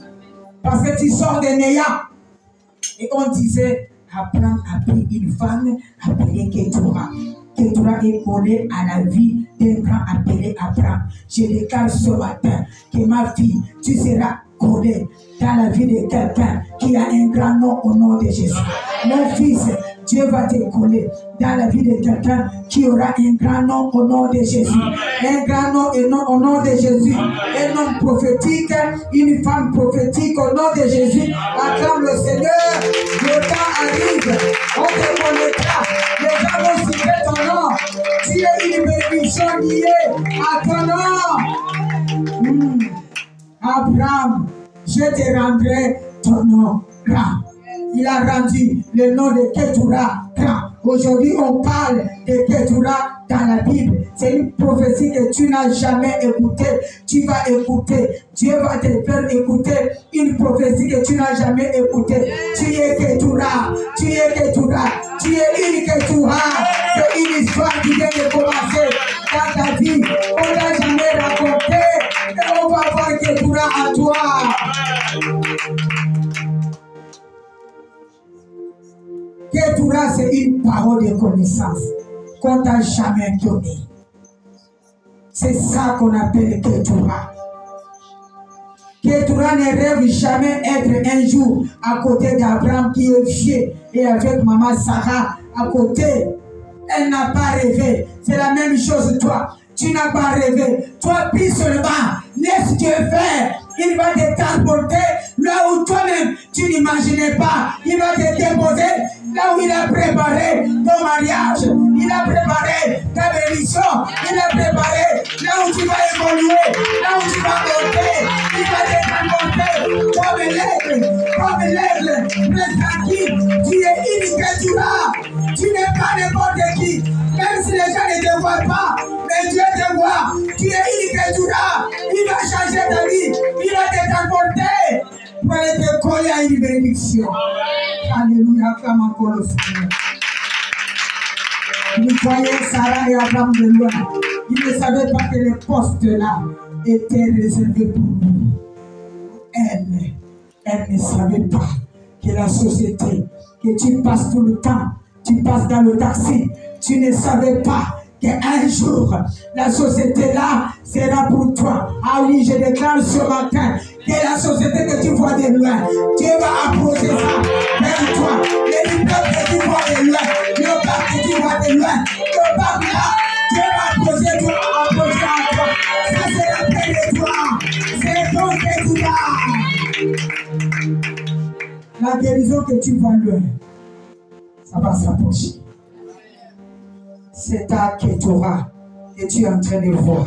Parce que tu sors de Néa. Et on disait, Abraham a pris une femme appelée Ketura. Ketura est collée à la vie d'un grand appelé Abraham. Je déclare ce matin que ma fille, tu seras collée dans la vie de quelqu'un qui a un grand nom au nom de Jésus. Mon fils, Dieu va te coller dans la vie de quelqu'un qui aura un grand nom au nom de Jésus. Un grand nom au nom de Jésus. Un homme prophétique, une femme prophétique au nom de Jésus. Acclame le Seigneur. Le temps arrive. On te connaîtra. Les gens vont citer ton nom. Tu es une bénédiction liée à ton nom. Abraham, je te rendrai ton nom grand. Il a rendu le nom de Ketura grand. Aujourd'hui, on parle de Ketura dans la Bible. C'est une prophétie que tu n'as jamais écoutée. Tu vas écouter. Dieu va te faire écouter une prophétie que tu n'as jamais écoutée. Tu es Ketura. Tu es Ketura. Tu es une Ketura. C'est une histoire qui vient de commencer dans ta vie. On ne l'a jamais raconté. Et on va voir Ketura à toi. Ketura, c'est une parole de connaissance qu'on t'a jamais donnée. C'est ça qu'on appelle Ketura. Ketura ne rêve jamais être un jour à côté d'Abraham qui est vieux et avec maman Sarah à côté. Elle n'a pas rêvé. C'est la même chose toi. Tu n'as pas rêvé. Toi, prie seulement. Laisse Dieu faire. Il va te transporter là où toi-même tu n'imaginais pas. Il va te déposer là où il a préparé ton mariage. Il a préparé ta bénédiction. Il a préparé là où tu vas évoluer. Là où tu vas monter. Il va te transporter comme l'aigle. Reste tranquille. Tu es une Ketura. Tu n'es pas n'importe qui. Même si les gens ne te voient pas, mais Dieu te voit. Tu es une Ketura. Il va changer ta vie. Il va te transporter pour aller te coller à une bénédiction. Alléluia, acclame encore le Seigneur. Vous voyez Sarah et Abraham de loin. Ils ne savaient pas que le poste là était réservé pour nous. Elle ne savait pas que la société, que tu passes tout le temps, tu passes dans le taxi, tu ne savais pas qu'un jour, la société là sera pour toi. Ah oui, je déclare ce matin que la société que tu vois de loin, Dieu va approcher ça vers toi. Les peuples que tu vois de loin, le peuple que tu vois de loin, le peuple là, Dieu va approcher toi, approcher à toi. Ça sera près de toi. C'est ton que tu vas. La guérison que tu vois loin, ça va s'approcher. C'est ta Ketura que tu es en train de voir.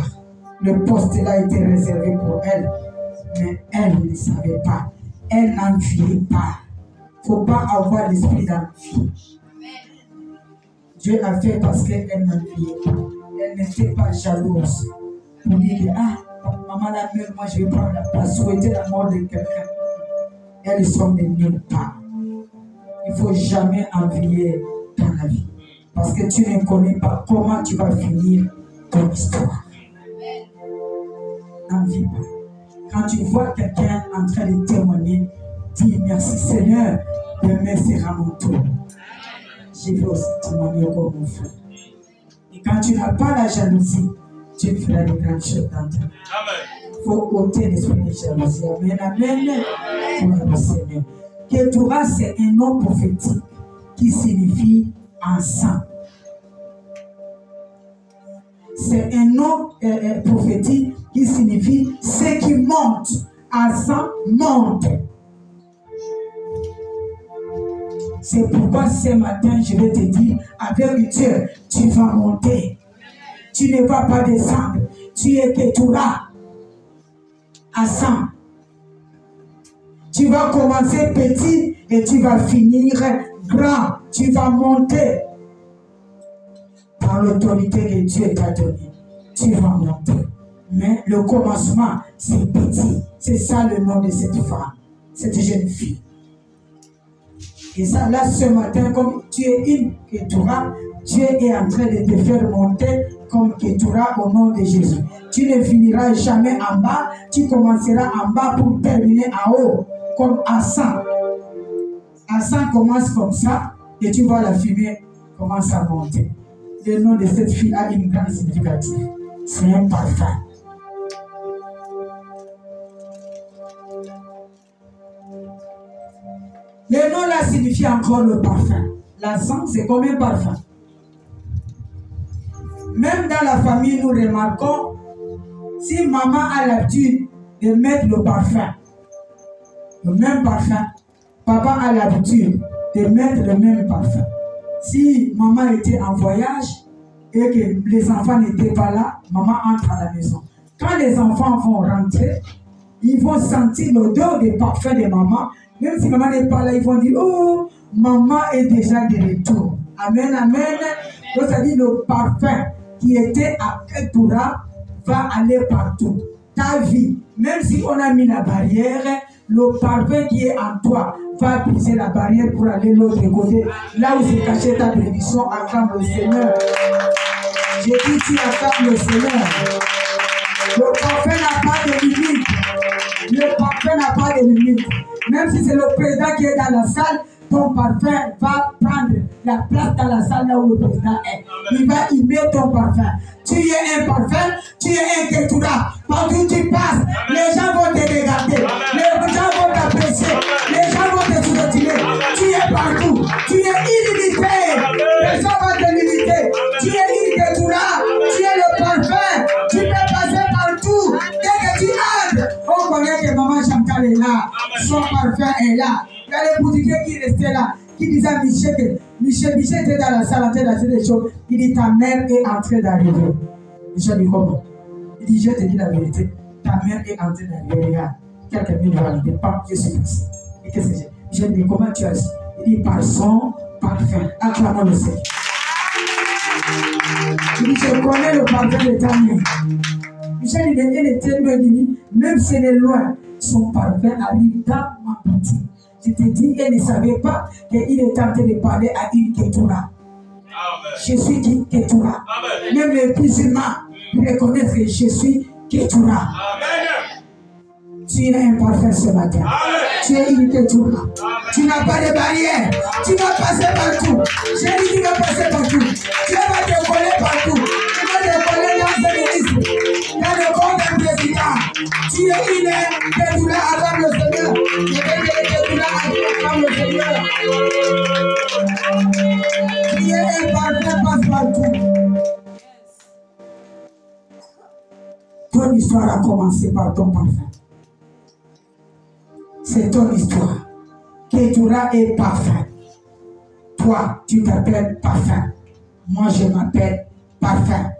le poste-là était réservé pour elle. Mais elle ne le savait pas. Elle n'enviait pas. Il ne faut pas avoir l'esprit d'envie. Dieu l'a fait parce qu'elle n'enviait pas. Elle n'était pas jalouse. Pour dire, maman la meurt, moi je vais prendre la place, souhaiter la mort de quelqu'un. Elles sont de nulle part. Il ne faut jamais envier dans la vie. Parce que tu ne connais pas comment tu vas finir ton histoire. N'envie pas. Quand tu vois quelqu'un en train de témoigner, dis merci Seigneur, demain sera mon tour. Je vais aussi témoigner comme mon frère. Et quand tu n'as pas la jalousie, tu feras de grandes choses dans ta vie. Il faut ôter l'esprit de jalousie. Amen, amen. Pour le Seigneur. Ketura, c'est un nom prophétique qui signifie ensemble. C'est un nom prophétique qui signifie ce qui monte. Ensemble monte. C'est pourquoi ce matin, je vais te dire, avec Dieu, tu vas monter. Tu ne vas pas descendre. Tu es Ketura. Ensemble. Tu vas commencer petit et tu vas finir grand. Tu vas monter. Par l'autorité que Dieu t'a donnée, tu vas monter. Mais le commencement, c'est petit. C'est ça le nom de cette femme, cette jeune fille. Et ça, là, ce matin, comme tu es une Ketura, Dieu est en train de te faire monter comme Ketura au nom de Jésus. Tu ne finiras jamais en bas, tu commenceras en bas pour terminer en haut, comme Hassan. Hassan commence comme ça, et tu vois la fumée commence à monter. Le nom de cette fille a une grande significative. C'est un parfum. Le nom là signifie encore le parfum. L'encens, c'est comme un parfum. Même dans la famille, nous remarquons, si maman a l'habitude de mettre le parfum, le même parfum, papa a l'habitude de mettre le même parfum. Si maman était en voyage et que les enfants n'étaient pas là, maman entre à la maison. Quand les enfants vont rentrer, ils vont sentir l'odeur des parfums de maman. Même si maman n'est pas là, ils vont dire, oh, maman est déjà de retour. Amen, amen. Donc ça dit le parfum qui était à Ketura va aller partout. Ta vie, même si on a mis la barrière, le parfum qui est en toi va briser la barrière pour aller de l'autre côté. Là où s'est caché ta bénédiction, acclame le Seigneur. J'ai dit, tu acclames le Seigneur. Le parfum n'a pas de limite. Le parfum n'a pas de limite. Même si c'est le président qui est dans la salle, ton parfum va prendre la place dans la salle là où le président est. Il va y mettre ton parfum. Tu es un parfum, tu es un Ketura. Partout tu passes, les gens vont te regarder, les gens vont t'apprécier, les gens vont te soutenir. Tu es partout, tu es illimité. Les gens vont te limiter. Tu es une Ketura, tu es le parfum. Tu peux passer partout. Dès que tu entres, on connaît que maman Chantal est là, son parfum est là. Il y a les boutiquiers qui restaient là, qui disaient à Michel était dans la salle en train d'acheter des choses. Il dit, ta mère est en train d'arriver. Michel dit, comment? Il dit, je te dis la vérité, ta mère est en train d'arriver. Regarde, quelqu'un vient de l'arriver, pas, je suis ici. Et qu'est-ce que c'est? Michel dit, comment tu as dit? Il dit, par son parfum. Acclamons le Seigneur. Il dit, je connais le parfum de ta mère. Michel, il était loin, il dit, même si elle est loin, son parfum arrive dans ma boutique. Je te dis, elle ne savait pas qu'il est en train de parler à une Ketura. Je suis Ketura. Même les musulmans reconnaissent que je suis Ketura. Tu es un parfum ce matin. Tu es une Ketura. Tu n'as pas de barrière. Tu vas passer partout. J'ai dit, tu vas passer partout. Dieu va te coller partout. Tu vas te coller dans ce ministre. Dans le corps d'un président. Tu es une Ketura avant le Seigneur. Je vais te Ketura avant le Seigneur. Tu es un parfum passe partout. Ton histoire a commencé par ton parfum. C'est ton histoire. Ketura est parfum. Toi, tu t'appelles parfum. Moi, je m'appelle parfum.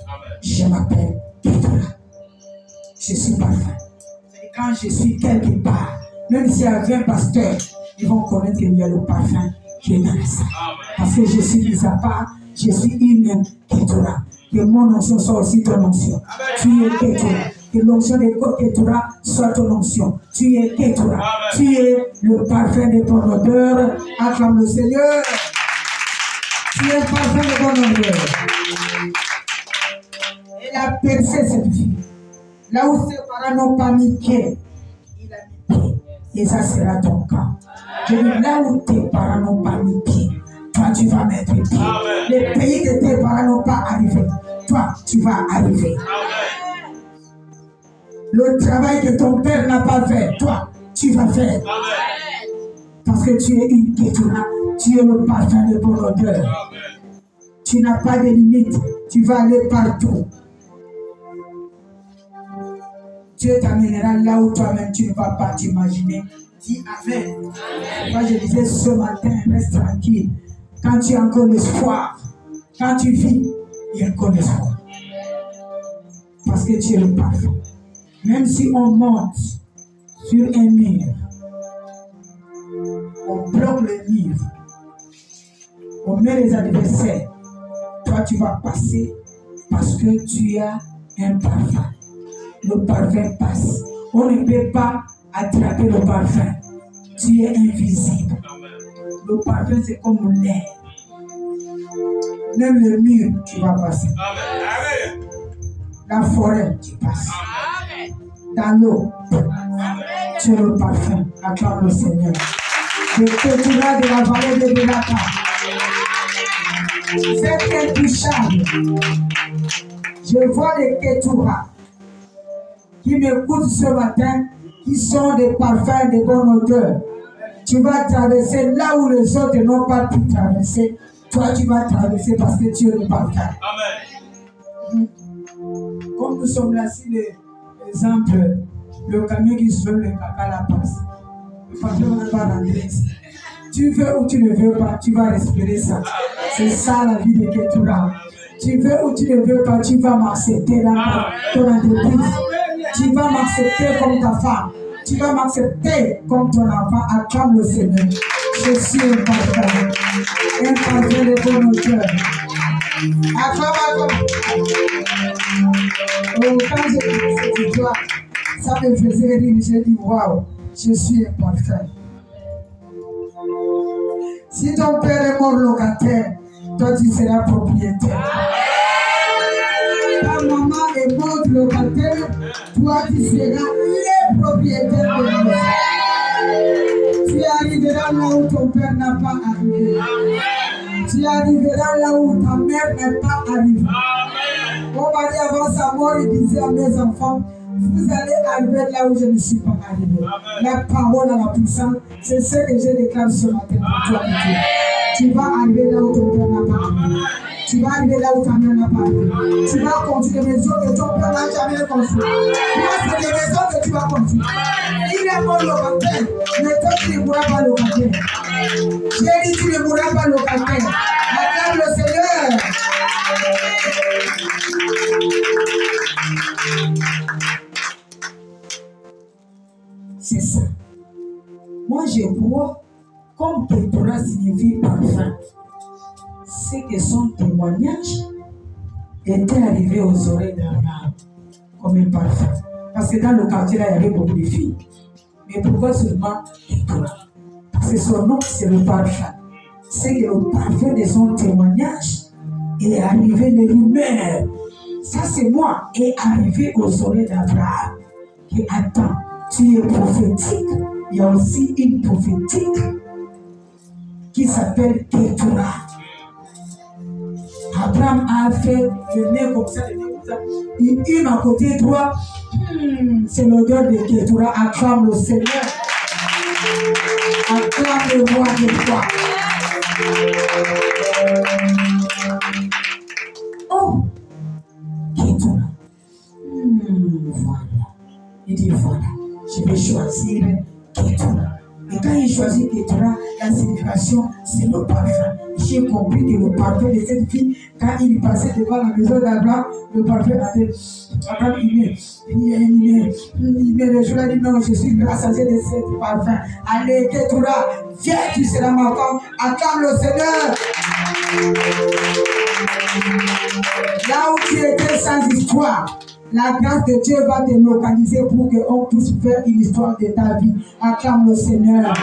Je m'appelle Ketura. je suis parfum. Quand je suis quelque part, même s'il y a 20 pasteurs, ils vont connaître qu'il y a le parfum qui est dans la salle. Parce que je suis mis à part, je suis une Ketura. Que mon onction soit aussi ton onction. Tu es Ketura. Que l'onction de Ketura soit ton onction. Tu es Ketura. Tu es le parfum de ton odeur. Acclame le Seigneur. Tu es le parfum de ton odeur. Elle a percé cette fille. Là où ses parents n'ont pas mis pied, il a mis pied. Et ça sera ton cas. Je dis, là où tes parents n'ont pas mis pied, toi tu vas mettre pied. Les pays que tes parents n'ont pas arrivé, toi tu vas arriver. Amen. Le travail que ton père n'a pas fait, toi tu vas faire. Amen. Parce que tu es une Ketura, tu es le parfum de ton odeur. Amen. Tu n'as pas de limite, tu vas aller partout. Dieu t'amènera là où toi-même tu ne vas pas t'imaginer. Dis Amen. Moi je disais ce matin, reste tranquille. Quand tu as encore l'espoir, quand tu vis, il y a encore l'espoir. Parce que tu es le parfum. Même si on monte sur un mur, on bloque le mur, on met les adversaires, toi tu vas passer parce que tu as un parfum. Le parfum passe. On ne peut pas attraper le parfum. Tu es invisible. Le parfum, c'est comme l'air. Même le mur, tu vas passer. La forêt, tu passes. Dans l'eau, tu es le parfum. Acclame le Seigneur. Le Ketura de la vallée de Belaka. C'est intouchable. Je vois les Ketura qui m'écoutent ce matin, qui sont des parfums de bonne odeur. Tu vas traverser là où les autres n'ont pas pu traverser. Toi, tu vas traverser parce que tu es le parfum. Amen. Comme nous sommes là, si l'exemple, le camion qui se veut le caca la passe. Le parfum ne va pas rentrer. Tu veux ou tu ne veux pas, tu vas respirer ça. C'est ça la vie de Ketura. Tu veux ou tu ne veux pas, tu vas m'accepter là, ton entreprise. Tu vas m'accepter comme ta femme. Tu vas m'accepter comme ton enfant. Acclame le Seigneur. Je suis un parfum. Un parfum de bon odeur. Acclame. Oh, quand j'ai vu cette histoire, ça me faisait rire. J'ai dit, waouh, je suis un parfum. Si ton père est mort locataire, toi tu seras propriétaire. Ta maman est morte locataire, toi tu seras le propriétaire de la maison. Tu arriveras là où ton père n'a pas arrivé. Tu arriveras là où ta mère n'est pas arrivée. Mon mari avant sa mort, il disait à mes enfants, vous allez arriver là où je ne suis pas arrivé. La parole à la puissance, c'est ce que je déclare ce matin pour toi. Tu vas arriver là où ton père n'a pas arrivé. Tu vas arriver là où ta mère n'a pas arrivé. Tu vas construire des maisons que ton père n'a jamais construites. C'est des maisons que tu vas construire. Il est mort locataire, mais toi tu ne mourras pas locataire. J'ai dit tu ne mourras pas locataire. Acclame le Seigneur. C'est ça. Moi je vois comme Ketura signifie parfum. C'est que son témoignage était arrivé aux oreilles d'Abraham comme un parfum. Parce que dans le quartier là, il y avait beaucoup de filles. Mais pourquoi seulement Ketura? Parce que son nom, c'est le parfum. C'est que le parfum de son témoignage est arrivé de lui-même. Ça, c'est moi, est arrivé aux oreilles d'Abraham. Et attends, tu es prophétique. Il y a aussi une prophétique qui s'appelle Ketura. Abraham a fait le nez comme ça, une à côté droit. C'est l'odeur de Ketura. Acclame le Seigneur. Acclame le roi de toi. Oh, Ketura. Voilà. Il dit voilà, je vais choisir Ketura. Et quand il choisit Ketura, la signification, c'est le parfum. j'ai compris que le parfum de cette fille, quand il passait devant la maison d'Abraham, le parfum a été. Abraham, il met le jour, il dit non, je suis rassasié de ce parfum. Allez, Ketura, viens, tu seras ma femme, acclame le Seigneur. Là où tu étais sans histoire, la grâce de Dieu va te localiser pour qu'on puisse faire une histoire de ta vie. Acclame le Seigneur.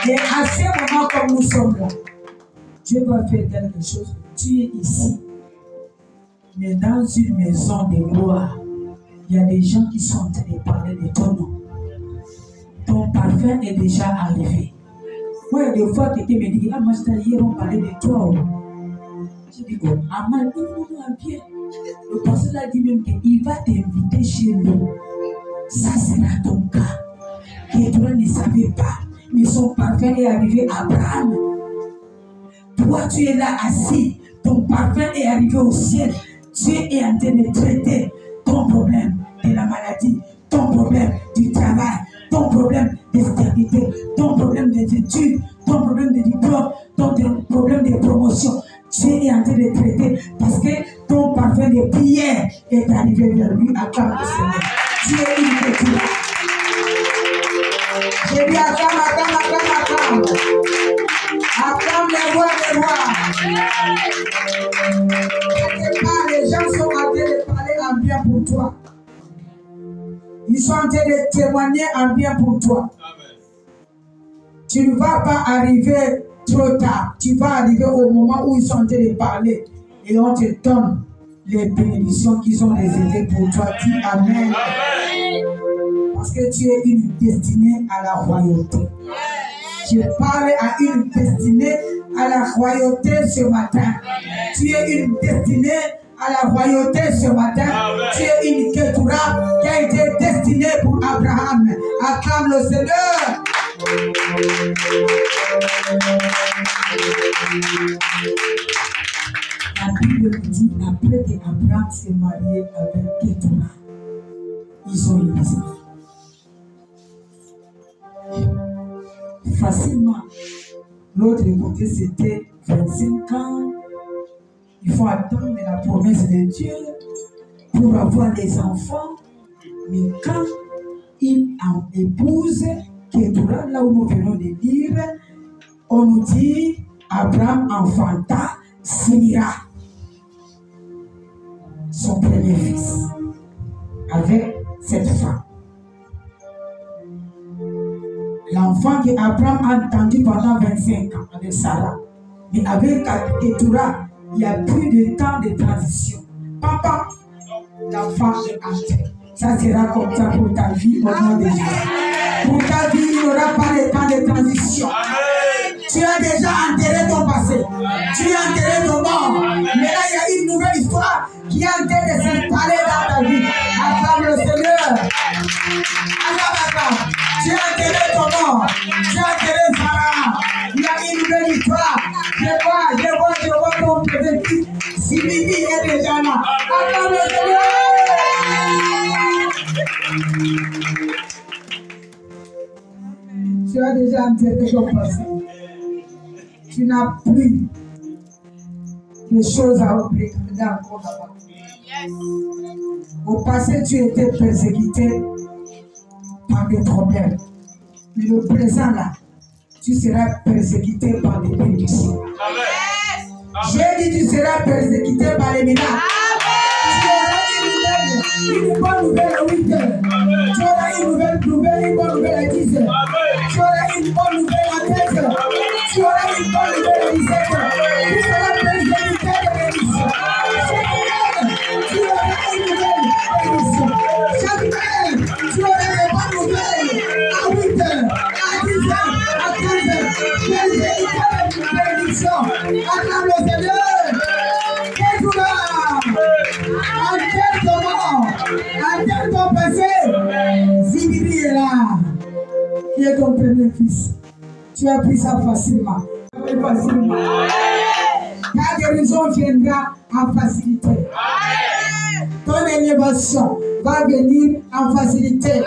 Et à ce moment comme nous sommes là, Dieu va faire quelque chose. Tu es ici. Mais dans une maison de gloire, il y a des gens qui sont en train de parler de ton nom. Ton parfum est déjà arrivé. Moi, il y a des fois, quelqu'un me dit, ah, Master, hier, on parlait de toi. Je dis, oh, Amal, non, bien. Le pasteur a dit même qu'il va t'inviter chez nous. Ça sera ton cas. Et toi ne savais pas. Mais son parfum est arrivé à Abraham. Toi, tu es là assis. Ton parfum est arrivé au ciel. Tu es en train de traiter ton problème de la maladie, ton problème du travail, ton problème de stabilité, ton problème des études, ton problème de diplôme, ton problème de promotion. Tu es en train de traiter parce que ton parfum de prière est arrivé vers lui à cause du Seigneur. Tu es une criature. J'ai dit acclame. Acclame les voix, les voix. Les gens sont en train de parler en bien pour toi. Ils sont en train de témoigner en bien pour toi. Tu ne vas pas arriver trop tard. Tu vas arriver au moment où ils sont en train de parler. Et on te donne les bénédictions qu'ils ont réservées pour toi. Dis Amen. Parce que tu es une destinée à la royauté. Je parle à une destinée à la royauté ce matin. Tu es une destinée à la royauté ce matin. Tu es une Ketura qui a été destinée pour Abraham. Acclame le Seigneur. La Bible dit après qu'Abraham s'est marié avec Ketura, ils ont eu des enfants. Facilement. L'autre côté, c'était 25 ans. Il faut attendre la promesse de Dieu pour avoir des enfants. Mais quand il en épouse, Ketura, là où nous venons de dire, on nous dit Abraham enfanta Sémira, son premier fils, avec cette femme. L'enfant qu'Abraham a entendu pendant 25 ans avec Sarah. Mais avec Ketura, il n'y a plus de temps de transition. Papa, l'enfant est entré. Ça sera comme ça pour ta vie au nom de Jésus. Pour ta vie, il n'y aura pas de temps de transition. Tu as déjà enterré ton passé. Tu as enterré ton mort. Mais là, il y a une nouvelle histoire qui est en train de s'installer dans ta vie. Acclame le Seigneur. Acclame. Tu as enterré ton mort. Tu as enterré Sarah. Il y a une nouvelle histoire. Je vois ton petit. Si Bibi est déjà là. Acclame le Seigneur. Tu as déjà enterré ton passé. Tu n'as plus de choses à oublier encore là-bas. Au passé, tu étais persécuté par des problèmes. Mais le présent là, tu seras persécuté par des bénédictions. J'ai dit tu seras persécuté par les miracles. Une bonne nouvelle à 8 heures. Tu auras une bonne nouvelle à 10 heures. Tu auras une bonne nouvelle à 13 heures. Tu auras une bonne nouvelle à 17 heures. Tu seras persécuté de bénédiction. Tu auras une nouvelle bénédiction. Chaque heure, tu auras des bonnes nouvelles à 8 heures, à 10 heures, à 15 heures. Persécuté de bénédiction. Acclame le Seigneur. Enterre ton passé. Zibiri est là. Qui est ton premier fils. Tu as pris ça facilement. Ta guérison viendra en facilité. Ton élévation va venir en facilité.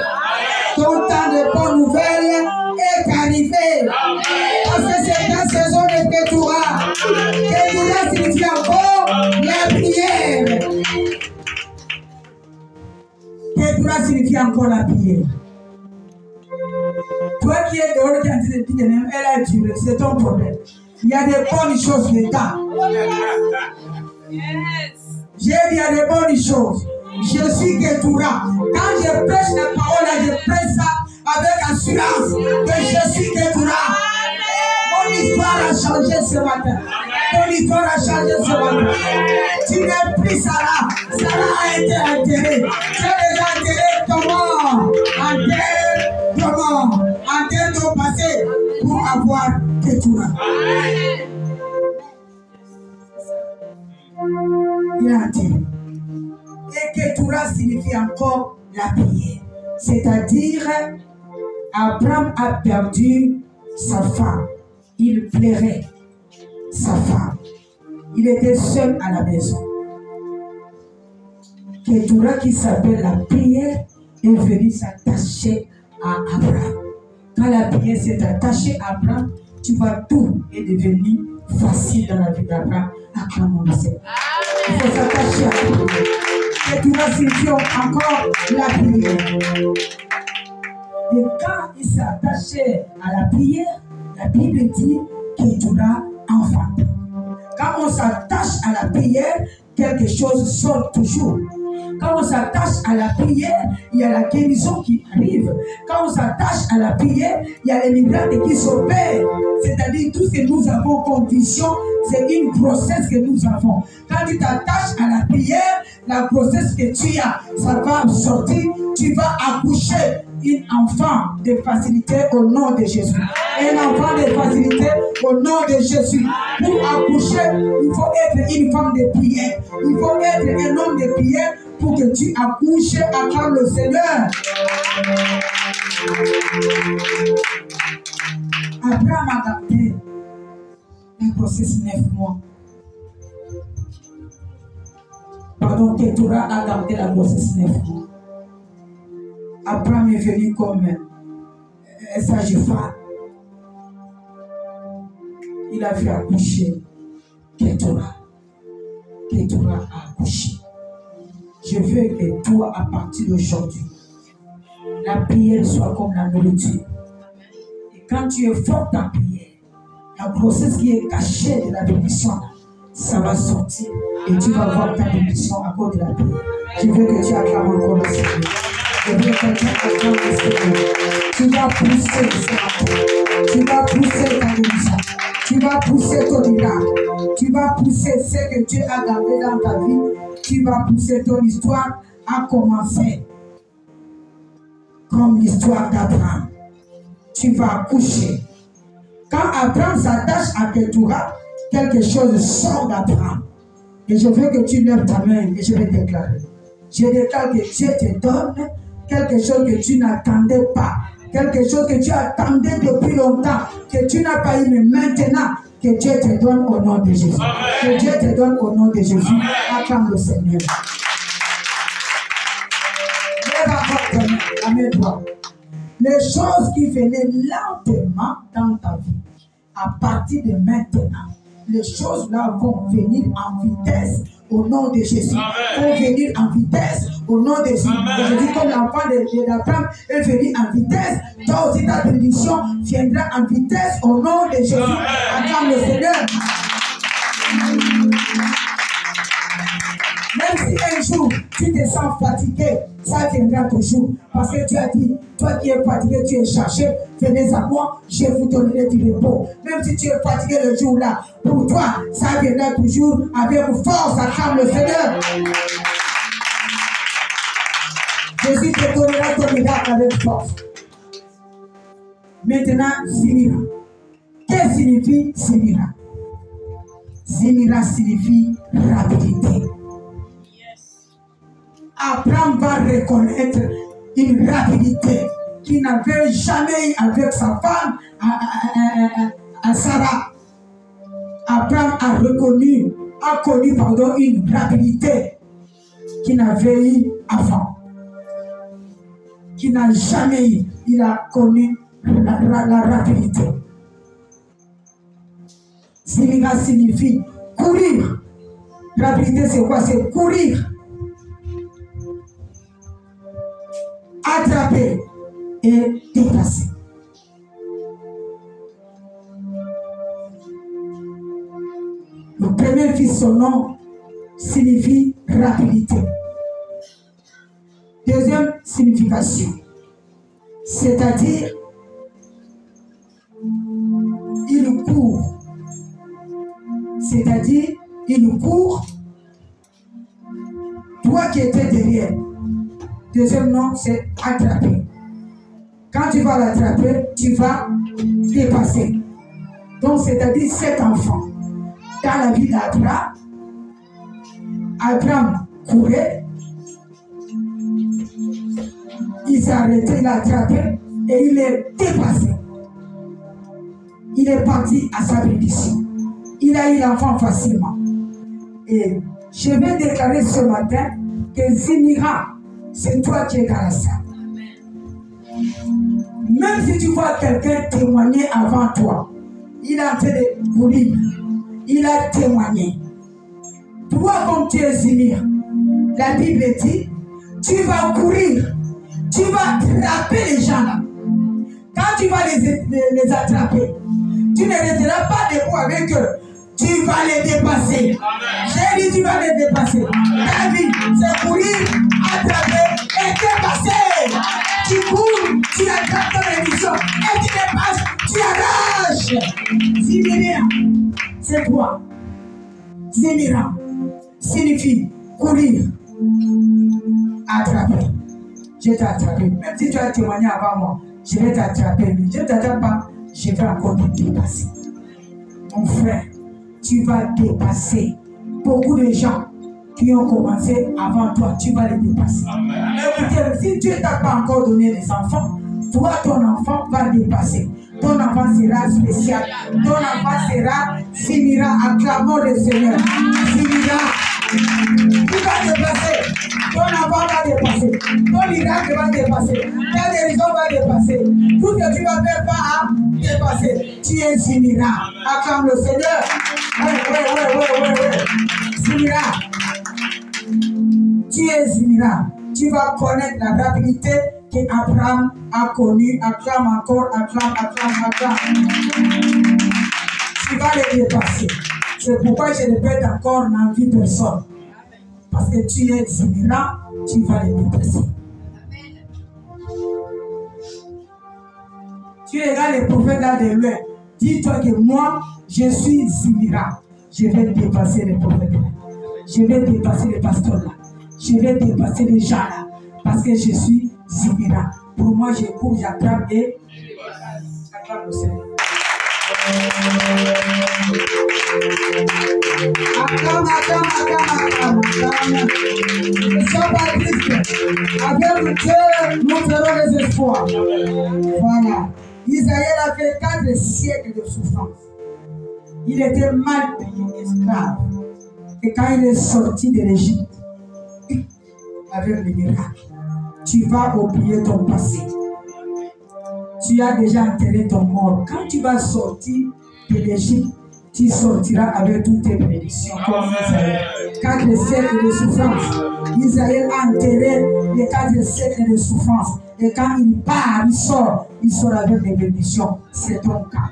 Ton temps de bonne nouvelle est arrivé. prier. Parce que c'est la saison de Ketura. Ketura signifie encore la prière. Ketura signifie encore la prière. Toi qui es dehors, qui es en train de dire elle a duré, c'est ton problème. Il y a des bonnes choses dedans. J'ai dit, il y a des bonnes choses. Je suis Ketura. Quand je prêche la parole, je prêche ça avec assurance que je suis Ketura. Mon histoire a changé ce matin. Ton histoire a changé ce matin. Tu n'es plus Sarah. Sarah a été enterrée. Tu as déjà enterré ton mort. Enterre ton passé pour avoir Ketura. Il a enterré. Et Ketura signifie encore la prière. C'est-à-dire, Abraham a perdu sa femme. Il plairait sa femme. Il était seul à la maison. Ketura, qui s'appelle la prière, est venue s'attacher à Abraham. Quand la prière s'est attachée à Abraham, tu vois, tout est devenu facile dans la vie d'Abraham. Acclamons le Seigneur. Il faut s'attacher à la prière. Ketura signifie encore la prière. Et quand il s'est attaché à la prière, la Bible dit Ketura enfante. Quand on s'attache à la prière, quelque chose sort toujours. Quand on s'attache à la prière, il y a la guérison qui arrive. Quand on s'attache à la prière, il y a les miracles qui s'opèrent. C'est-à-dire tout ce que nous avons comme vision, c'est une grossesse que nous avons. Quand tu t'attaches à la prière, la grossesse que tu as, ça va sortir, tu vas accoucher un enfant de facilité au nom de Jésus. Un enfant de facilité au nom de Jésus. Pour accoucher, il faut être une femme de prière. Il faut être un homme de prière pour que tu accouches à le Seigneur. Abraham a gardé la grossesse 9 mois. Pardon, Ketura a gardé la grossesse 9 mois. Abraham est venu comme un sage-femme. Il a fait accoucher Ketura. Ketura a accouché. Je veux que toi, à partir d'aujourd'hui, la prière soit comme la nourriture. Et quand tu es forte en prière, la grossesse qui est cachée de la bénédiction, ça va sortir et tu vas voir ta bénédiction à cause de la prière. Je veux que tu acclames encore le Seigneur. Je veux que tu acclames le Seigneur. Tu vas pousser le Seigneur. Tu vas pousser ta bénédiction. Tu vas pousser ton miracle. Tu vas pousser ce que Dieu a gardé dans ta vie. Tu vas pousser ton histoire à commencer comme l'histoire d'Abraham. Tu vas accoucher. Quand Abraham s'attache à Ketura, quelque chose sort d'Abraham. Et je veux que tu lèves ta main et je vais déclarer. Je déclare que Dieu te donne quelque chose que tu n'attendais pas. Quelque chose que tu attendais depuis longtemps, que tu n'as pas eu, mais maintenant, que Dieu te donne au nom de Jésus. Amen. Que Dieu te donne au nom de Jésus. Acclame le Seigneur. Lève encore ta main, la main droite. Les choses qui venaient lentement dans ta vie, à partir de maintenant, les choses là vont venir en vitesse au nom de Jésus. Vont venir en vitesse au nom de Jésus. Je dis comme l'enfant d'Abraham est venu en vitesse, toi aussi ta bénédiction viendra en vitesse au nom de Jésus. Acclame le Seigneur. Même si un jour tu te sens fatigué, ça viendra toujours. Parce que tu as dit, toi qui es fatigué, tu es cherché, venez à moi, je vous donnerai du repos. Même si tu es fatigué le jour-là, pour toi, ça viendra toujours avec force. Acclame le Seigneur. Jésus te donnera ton miracle avec force. Maintenant, Zimira. Qu'est-ce que signifie Zimira? Zimira signifie rapidité. Abraham va reconnaître une rapidité qu'il n'avait jamais eu avec sa femme, à Sarah. Abraham a connu une rapidité qu'il n'avait eu avant. Qu'il n'a jamais eu. Il a connu la rapidité. Zimira signifie courir. Rapidité, c'est quoi? C'est courir. Attraper et dépasser. Le premier fils, son nom signifie rapidité. Deuxième signification, c'est-à-dire il court. C'est-à-dire il court. Toi qui étais derrière. Deuxième nom, c'est attraper. Quand tu vas l'attraper, tu vas dépasser. Donc, c'est-à-dire cet enfant, dans la vie d'Abraham, Abraham courait, il s'est arrêté, il a attrapé et il est dépassé. Il est parti à sa bénédiction. Il a eu l'enfant facilement. Et je vais déclarer ce matin que Zimira, c'est toi qui es dans la salle. Même si tu vois quelqu'un témoigner avant toi, il a en train de courir, il a témoigné. Toi, comme tu es Zimira, la Bible dit, tu vas courir, tu vas attraper les gens là. Quand tu vas les attraper, tu ne resteras pas debout avec eux. Tu vas les dépasser. J'ai dit tu vas les dépasser. Ta vie, c'est courir, attraper et dépasser. Tu cours, tu attrapes ton émission et tu dépasses, tu arraches. Zimira, c'est toi. Zimira signifie courir, attraper. Je t'ai attrapé. Même si tu as témoigné avant moi, je vais t'attraper. Mais je ne t'attrape pas, je vais encore te dépasser. Mon frère, tu vas dépasser beaucoup de gens qui ont commencé avant toi. Tu vas les dépasser. Écoutez, si Dieu ne t'a pas encore donné des enfants, toi, ton enfant va dépasser. Ton enfant sera spécial. Ton enfant sera Zimira. Acclamons le Seigneur. Zimira. Tu vas dépasser. Ton enfant va dépasser. Ton miracle va dépasser. Ta guérison va dépasser. Tout ce que tu vas faire va dépasser. Tu es Zimira. Acclame le Seigneur. Ouais. Zimira. Tu es Zimira. Tu vas connaître la rapidité qu'Abraham a connue. Acclame encore, acclame. Tu vas les dépasser. C'est pourquoi je répète encore, n'envie personne. Parce que tu es Zimira, tu vas les dépasser. Tu regardes les prophètes là de loin. Dis-toi que moi, je suis Zimira. Je vais dépasser les prophètes là. Je vais dépasser les pasteurs là. Je vais dépasser les gens là. Parce que je suis Zimira. Pour moi, je cours, j'attrape et j'attrape le Seigneur. Acclame. Ne sois pas triste. Avec Dieu, nous ferons les espoirs. Voilà. Isaïe a fait 4 siècles de souffrance. Il était mal payé, esclave. Et quand il est sorti de l'Égypte, avec le miracle, tu vas oublier ton passé. Tu as déjà enterré ton mort. Quand tu vas sortir de l'Égypte, tu sortiras avec toutes tes bénédictions. Comme Isaïe. 4 siècles de souffrance. Isaïe a enterré les 4 siècles de souffrance. Et quand il part, il sort avec des bénédictions. C'est ton cas.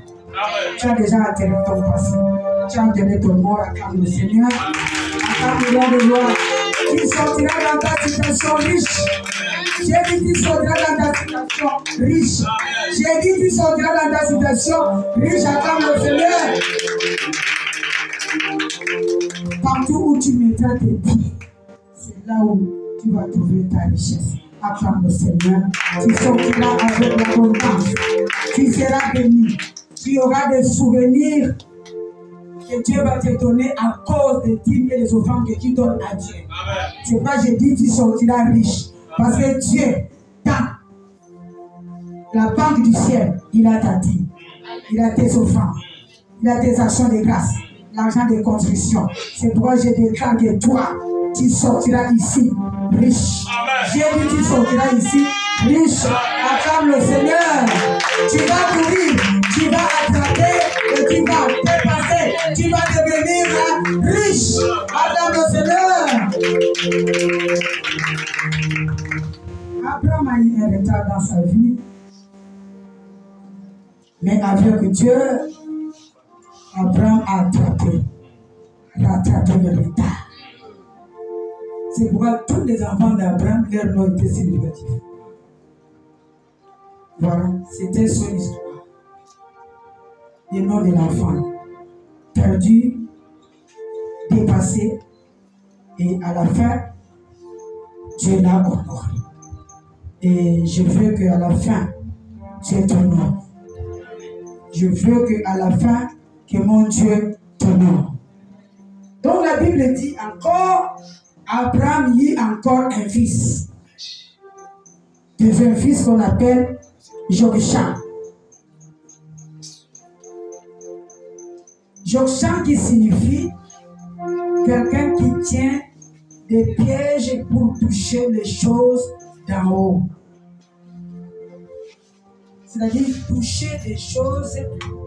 Tu as déjà enterré ton passé. Tu as enterré ton mort. Acclame le Seigneur. Acclame le nom de gloire. Tu sortiras dans ta situation riche. J'ai dit tu sortiras dans ta situation riche. J'ai dit tu sortiras dans ta situation riche. Acclame le Seigneur. Partout où tu mettras tes pieds, c'est là où tu vas trouver ta richesse. Acclame le Seigneur. Tu sortiras avec l'abondance. Tu seras béni. Tu auras des souvenirs que Dieu va te donner à cause des dîmes et des offrandes que tu donnes à Dieu. C'est pourquoi je dis tu sortiras riche. Parce que Dieu, dans la banque du ciel, il a ta dîme. Il a tes offrandes. Il a tes actions de grâce. L'argent de construction. C'est pourquoi je déclare que toi, tu sortiras ici riche. J'ai dit tu sortiras ici riche. Acclame le Seigneur. Tu vas courir. Tu vas attraper et tu vas dépasser. Tu vas devenir riche. Acclame le Seigneur. Abraham a eu un retard dans sa vie. Mais avec Dieu, Abraham a rattrapé le retard. C'est pourquoi tous les enfants d'Abraham, leur nom était significatif. Voilà, c'était son histoire. Le nom de l'enfant. Perdu, dépassé, et à la fin, Dieu l'a honoré. Et je veux qu'à la fin, Dieu t'honore. Je veux qu'à la fin, que mon Dieu t'honore. Donc la Bible dit encore, Abraham eut encore un fils. Deuxième fils qu'on appelle Jokshan. Jokshan qui signifie quelqu'un qui tient des pièges pour toucher les choses d'en haut. C'est-à-dire toucher les choses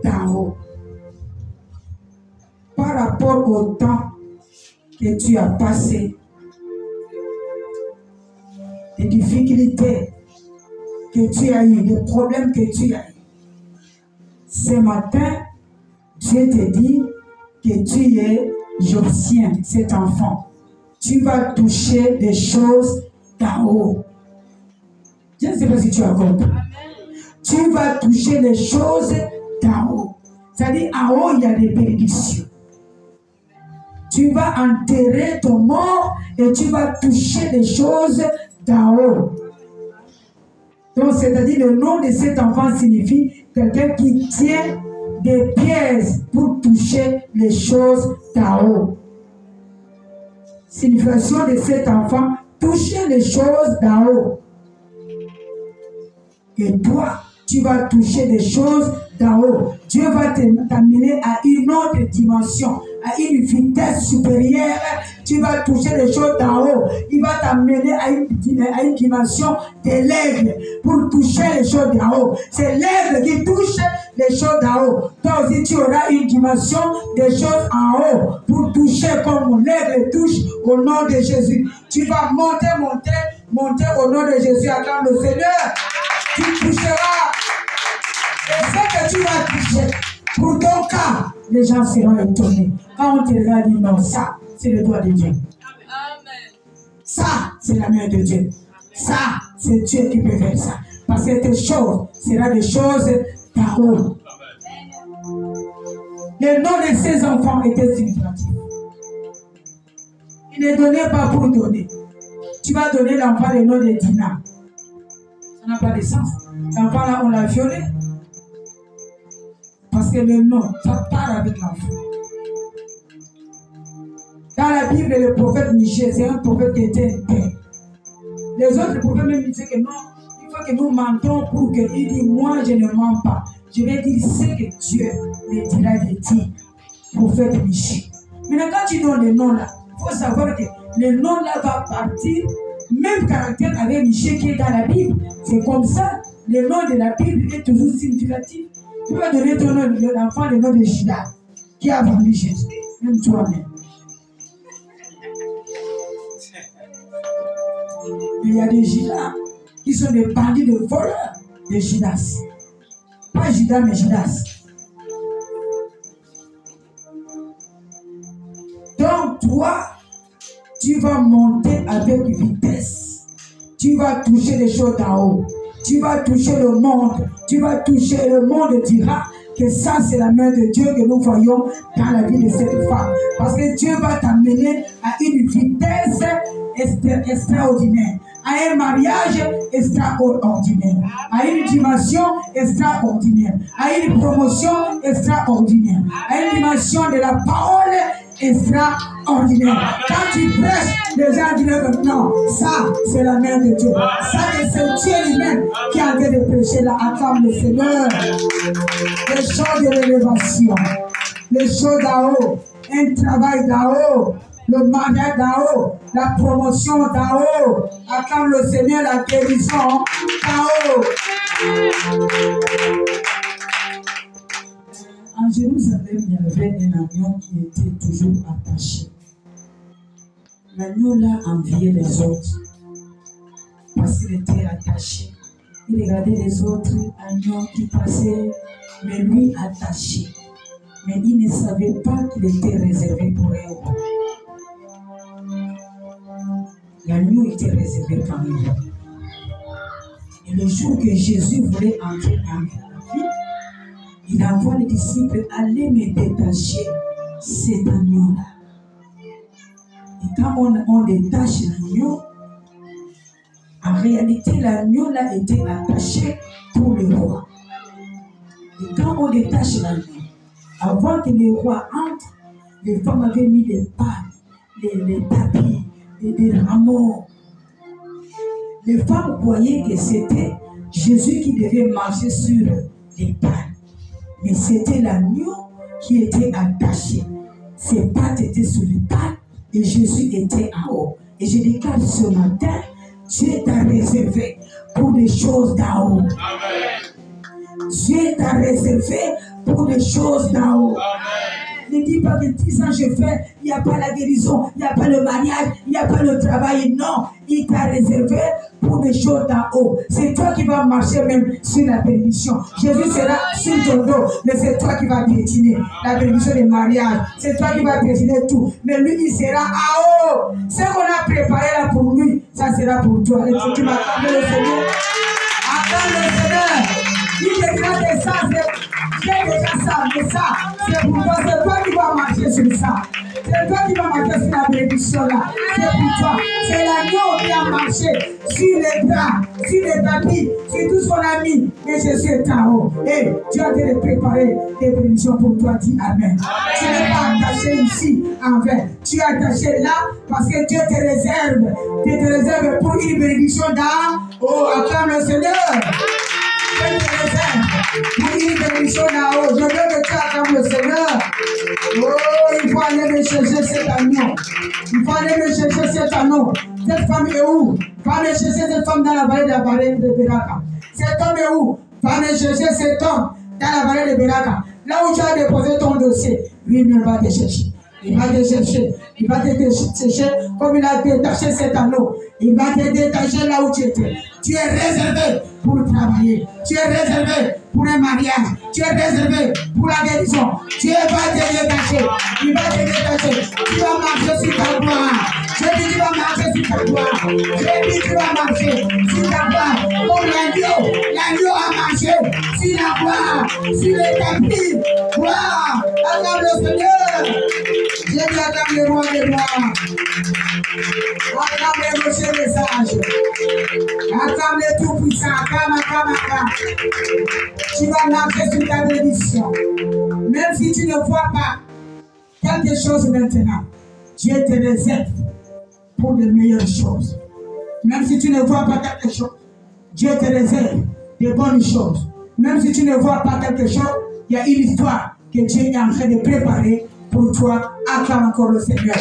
d'en haut. Par rapport au temps que tu as passé, les difficultés que tu as eues, les problèmes que tu as eus. Ce matin, Dieu te dit que tu es Josien, cet enfant. Tu vas toucher des choses d'en haut. Je ne sais pas si tu as compris. Tu vas toucher les choses d'en haut. C'est-à-dire, en haut, il y a des bénédictions. Tu vas enterrer ton mort et tu vas toucher les choses d'en haut. Donc, c'est-à-dire, le nom de cet enfant signifie quelqu'un qui tient des pièces pour toucher les choses d'en haut. Signification de cet enfant, toucher les choses d'en haut. Et toi, tu vas toucher des choses d'en haut. Dieu va t'amener à une autre dimension, à une vitesse supérieure. Tu vas toucher les choses d'en haut. Il va t'amener à une dimension de l'aigle pour toucher les choses d'en haut. C'est l'aigle qui touche les choses d'en haut. Toi aussi, tu auras une dimension des choses en haut pour toucher comme l'aigle touche au nom de Jésus. Tu vas monter au nom de Jésus. Acclame le Seigneur. Tu toucheras. Et ce que tu vas toucher, pour ton cas, les gens seront étonnés. Quand on te regarde, dit non, ça, c'est le doigt de Dieu. Amen. Ça, c'est la main de Dieu. Ça, c'est Dieu qui peut faire ça. Parce que tes choses seront des choses d'en haut. Le nom de ces enfants était significatif. Il ne donnait pas pour donner. Tu vas donner l'enfant le nom de Dina. Ça n'a pas de sens. L'enfant là, on l'a violé. Parce que le nom, ça part avec l'enfant. Dans la Bible, le prophète Michée, c'est un prophète qui était un père. Les autres prophètes même disaient que non, il faut que nous mentons pour qu'il dise, moi je ne mens pas. Je vais dire ce que Dieu me dira de dire. Prophète Michée. Maintenant, quand tu donnes le nom là, il faut savoir que le nom là va partir, même caractère avec Michée qui est dans la Bible. C'est comme ça, le nom de la Bible est toujours significatif. Tu vas donner ton nom de l'enfant, le nom de Judas, qui a vendu Jésus, même toi-même. Mais il y a des Judas qui sont des bandits de voleurs, des Judas. Pas Judas, mais Judas. Donc, toi, tu vas monter avec vitesse. Tu vas toucher les choses d'en haut. Tu vas toucher le monde. Tu vas toucher le monde dira que ça c'est la main de Dieu que nous voyons dans la vie de cette femme. Parce que Dieu va t'amener à une vitesse extraordinaire, à un mariage extraordinaire, à une dimension extraordinaire, à une promotion extraordinaire, à une dimension de la parole extraordinaire. Quand tu prêches, les gens disent non, ça c'est la main de Dieu. Ça c'est Dieu lui-même qui est en train de prêcher là. Acclame le Seigneur. Les choses de l'élévation, les choses d'en haut, un travail d'en haut, le mariage d'en haut, la promotion d'en haut. Acclame le Seigneur, la guérison d'en haut. En Jérusalem, il y avait un agneau qui était toujours attaché. L'agneau là enviait les autres parce qu'il était attaché. Il regardait les autres agneaux qui passaient, mais lui attaché. Mais il ne savait pas qu'il était réservé pour eux. L'agneau était réservé pour lui. Et le jour que Jésus voulait entrer dans la vie, il envoie les disciples aller me détacher cet agneau-là. Et quand on détache l'agneau, en réalité, l'agneau-là était attaché pour le roi. Et quand on détache l'agneau, avant que le roi entre, les femmes avaient mis les pales, les tapis, des rameaux. Les femmes croyaient que c'était Jésus qui devait marcher sur les pales. Mais c'était l'agneau qui était attaché. Ses pattes étaient sur les pales et Jésus était en haut. Et je déclare ce matin, Dieu t'a réservé pour des choses d'en haut. Amen. Dieu t'a réservé pour des choses d'en haut. Amen. Ne dis pas que 10 ans je fais, il n'y a pas la guérison, il n'y a pas le mariage, il n'y a pas le travail. Non, il t'a réservé pour des choses d'en haut. C'est toi qui vas marcher même sur la bénédiction. Jésus sera sur ton dos, mais c'est toi qui vas piétiner la bénédiction du mariage. C'est toi qui vas piétiner tout. Mais lui, il sera en haut. Ce qu'on a préparé là pour lui, ça sera pour toi. Et tu vas attendre le Seigneur. Attends le Seigneur. Il te dira que ça, j'ai déjà ça, mais ça, c'est pour toi. C'est toi qui vas marcher sur ça. C'est toi qui vas marcher sur la bénédiction là. C'est pour toi. C'est l'agneau qui a marché sur les bras, sur les tapis, sur tout ce qu'on a mis. Et Jésus est en haut. Et Dieu a te préparé des bénédictions pour toi. Dis Amen. Tu n'es pas attaché ici en vain. Tu es attaché là parce que Dieu te réserve. Dieu te réserve pour une bénédiction dans. Oh, acclame le Seigneur. Dieu te réserve pour une bénédiction là-haut. Je veux que tu acclames le Seigneur. Oh, il faut aller me chercher cet agneau. Il faut aller me chercher cet agneau. Cette femme est où? Va aller chercher cette femme dans la vallée de Beraka. Cet homme est où? Va aller chercher cet homme dans la vallée de Beraka. Là où tu as déposé ton dossier, lui-même va te chercher. Il va te chercher. Il va te chercher comme il a détaché cet anneau. Il va te détacher là où tu étais. Tu es réservé pour travailler. Tu es réservé pour un mariage. Tu es réservé pour la guérison. Dieu va te détacher. Il va te détacher. Tu vas marcher sur ta gloire. Je dis tu vas marcher sur ta gloire. Je dis tu vas marcher sur ta gloire. Comme l'agneau. L'agneau a marché sur la gloire. Sur les tapis. Gloire. Acclame le Seigneur. Je dis acclame le roi des rois. Acclame le rocher des sages. Acclame le tout-puissant. Acclame. Tu vas marcher sur ta bénédiction. Même si tu ne vois pas quelque chose maintenant, Dieu te réserve pour de meilleures choses. Même si tu ne vois pas quelque chose, Dieu te réserve de bonnes choses. Même si tu ne vois pas quelque chose, il y a une histoire que Dieu est en train de préparer pour toi. Acclame encore le Seigneur.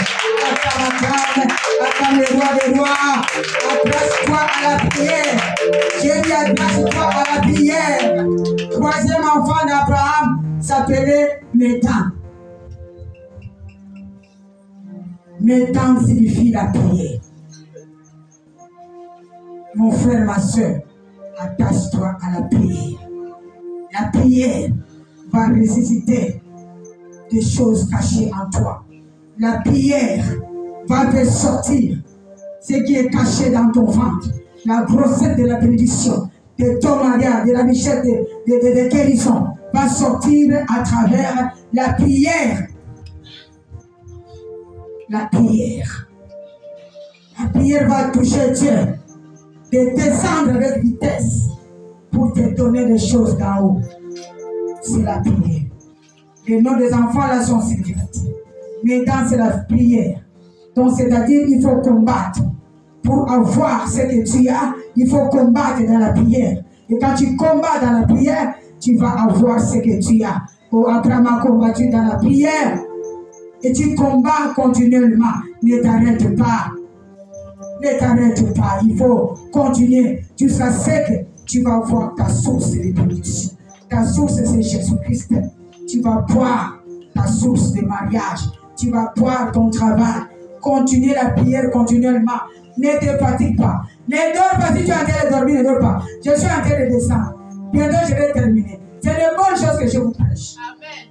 Acclame le roi des rois. Adresse-toi à la prière. Dieu dit adresse-toi à la prière. Troisième enfant d'Abraham s'appelait Métan. Métan signifie la prière. Mon frère, ma soeur, attache-toi à la prière. La prière va ressusciter des choses cachées en toi. La prière va te sortir ce qui est caché dans ton ventre. La grossesse de la bénédiction, de ton mariage, de la richesse, de guérison va sortir à travers la prière. La prière. La prière va toucher Dieu, de descendre avec vitesse pour te donner des choses d'en haut. C'est la prière. Les noms des enfants là sont significatifs. Mais dans c'est la prière. Donc c'est-à-dire il faut combattre. Pour avoir ce que tu as, il faut combattre dans la prière. Et quand tu combats dans la prière, tu vas avoir ce que tu as. Oh, Abraham a combattu dans la prière. Et tu combats continuellement. Ne t'arrête pas. Ne t'arrête pas. Il faut continuer jusqu'à ce que tu vas voir ta source de bénédiction. Ta source, c'est Jésus-Christ. Tu vas voir ta source de mariage. Tu vas voir ton travail. Continuez la prière continuellement. Ne te fatigue pas. Ne dors pas. Si tu es en train de dormir, ne dors pas. Je suis en train de descendre. Bientôt, je vais terminer. C'est de bonnes choses que je vous prêche. Amen.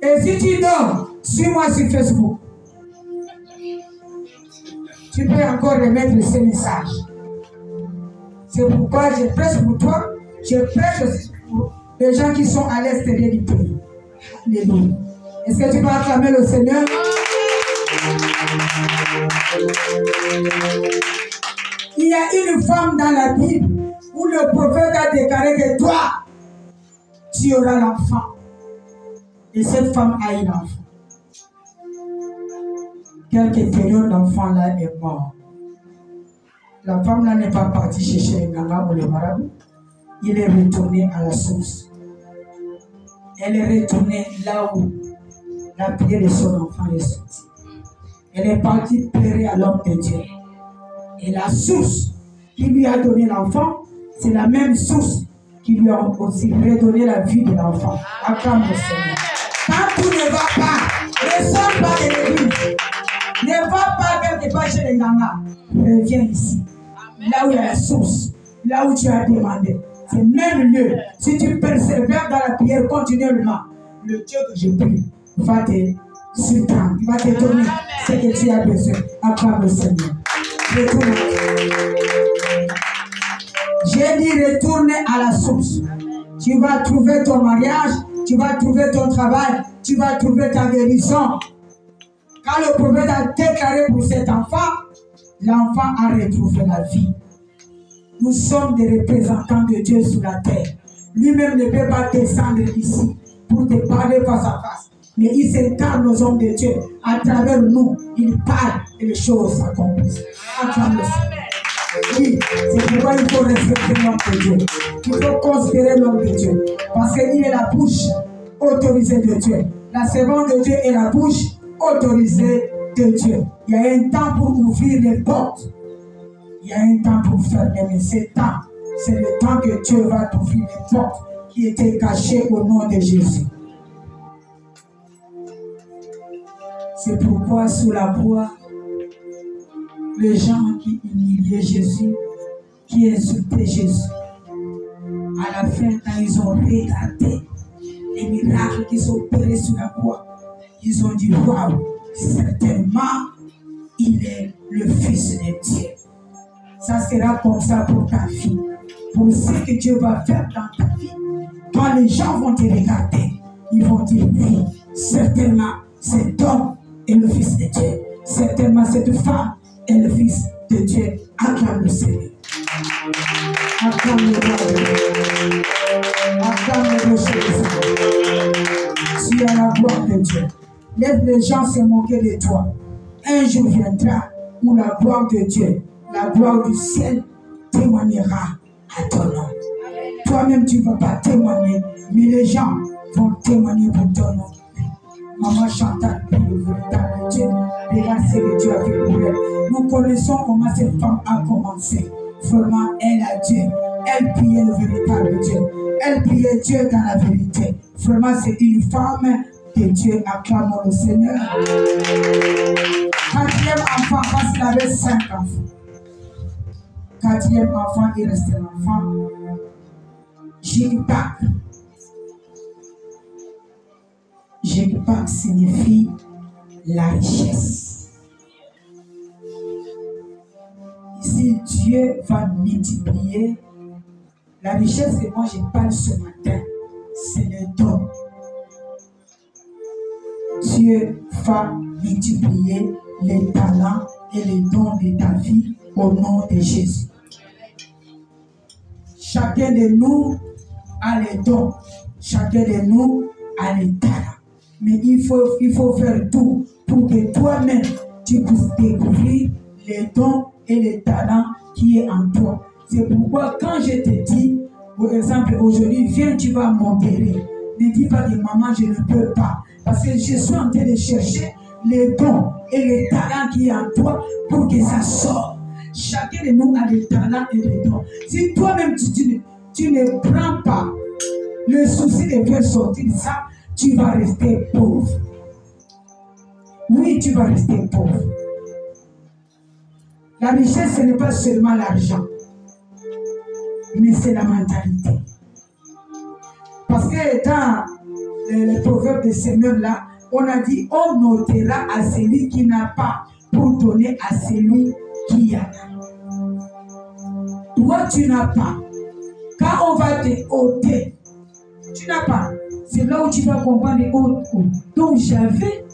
Et si tu dors, suis-moi sur Facebook. Tu peux encore remettre ce message. C'est pourquoi je prêche pour toi. Je prêche aussi pour les gens qui sont à l'extérieur du pays. Alléluia. Est-ce que tu peux acclamer le Seigneur? Il y a une femme dans la Bible où le prophète a déclaré que toi, tu auras l'enfant. Et cette femme a eu l'enfant. Quelques périodes, l'enfant là est mort. La femme là n'est pas partie chercher les ganga ou les marabouts. Il est retourné à la source. Elle est retournée là où la prière de son enfant est sortie. Elle est partie pleurer à l'homme de Dieu. Et la source qui lui a donné l'enfant, c'est la même source qui lui a aussi redonné la vie de l'enfant. Acclame le Seigneur. Quand tout ne va pas, ne sors pas de l'église. Ne va pas quelque part chez les gangas. Reviens ici. Là où il y a la source. Là où tu as demandé. C'est le même lieu. Si tu persévères dans la prière continuellement, le Dieu que je prie va te surprendre. Il va te donner ce que tu as besoin. Acclame le Seigneur. Retourne. J'ai dit retourne à la source. Tu vas trouver ton mariage, tu vas trouver ton travail, tu vas trouver ta guérison. Quand le prophète a déclaré pour cet enfant, l'enfant a retrouvé la vie. Nous sommes des représentants de Dieu sur la terre. Lui-même ne peut pas descendre ici pour te parler face à face. Mais il s'incarne aux hommes de Dieu. À travers nous, il parle et les choses s'accomplissent. Acclame le Seigneur. Oui, c'est pourquoi il faut respecter l'homme de Dieu. Il faut considérer l'homme de Dieu. Parce qu'il est la bouche autorisée de Dieu. La servante de Dieu est la bouche autorisée de Dieu. Il y a un temps pour ouvrir les portes. Il y a un temps pour fermer, mais ce temps, c'est le temps que Dieu va t'ouvrir les portes qui étaient cachées au nom de Jésus. C'est pourquoi sous la croix, les gens qui humiliaient Jésus, qui insultaient Jésus, à la fin, quand ils ont regardé les miracles qui sont opérés sur la croix, ils ont dit, waouh, certainement, il est le Fils de Dieu. Ça sera comme ça pour ta vie. Pour ce que Dieu va faire dans ta vie. Quand les gens vont te regarder, ils vont dire, oui, certainement, cet homme est le Fils de Dieu. Certainement, cette femme est le Fils de Dieu. Acclame le Seigneur. Acclame le Seigneur. Acclame le Seigneur. Tu as la gloire de Dieu. Laisse les gens se moquer de toi. Un jour viendra où la gloire de Dieu, la gloire du ciel témoignera à ton nom. Toi-même, tu ne vas pas témoigner, mais les gens vont témoigner pour ton nom. Maman Chantal, le véritable Dieu, regarde ce que Dieu a fait pour elle. Nous connaissons comment cette femme a commencé. Vraiment, elle a Dieu. Elle priait le véritable Dieu. Elle priait Dieu dans la vérité. Vraiment, c'est une femme de Dieu. Acclamons le Seigneur. Quatrième enfant, parce qu'il avait 5 enfants. Quatrième enfant, il restait l'enfant. Jigpak. Jigpak signifie la richesse. Ici, Dieu va multiplier la richesse que moi je parle ce matin. C'est le don. Dieu va multiplier les talents et les dons de ta vie au nom de Jésus. Chacun de nous a les dons. Chacun de nous a les talents. Mais il faut faire tout pour que toi-même, tu puisses découvrir les dons et les talents qui est en toi. C'est pourquoi quand je te dis, par exemple, aujourd'hui, viens, tu vas m'opérer. Ne dis pas de maman, je ne peux pas. Parce que je suis en train de chercher les dons et les talents qui est en toi pour que ça sorte. Chacun de nous a des talents et des dons. Si toi-même tu ne prends pas le souci de faire sortir ça, tu vas rester pauvre. Oui, tu vas rester pauvre. La richesse, ce n'est pas seulement l'argent, mais c'est la mentalité. Parce que dans les proverbes de Seigneur là, on a dit, on notera à celui qui n'a pas pour donner à celui qui en a. Toi, tu n'as pas. Quand on va te ôter, tu n'as pas. C'est là où tu vas comprendre les autres. Donc j'avais.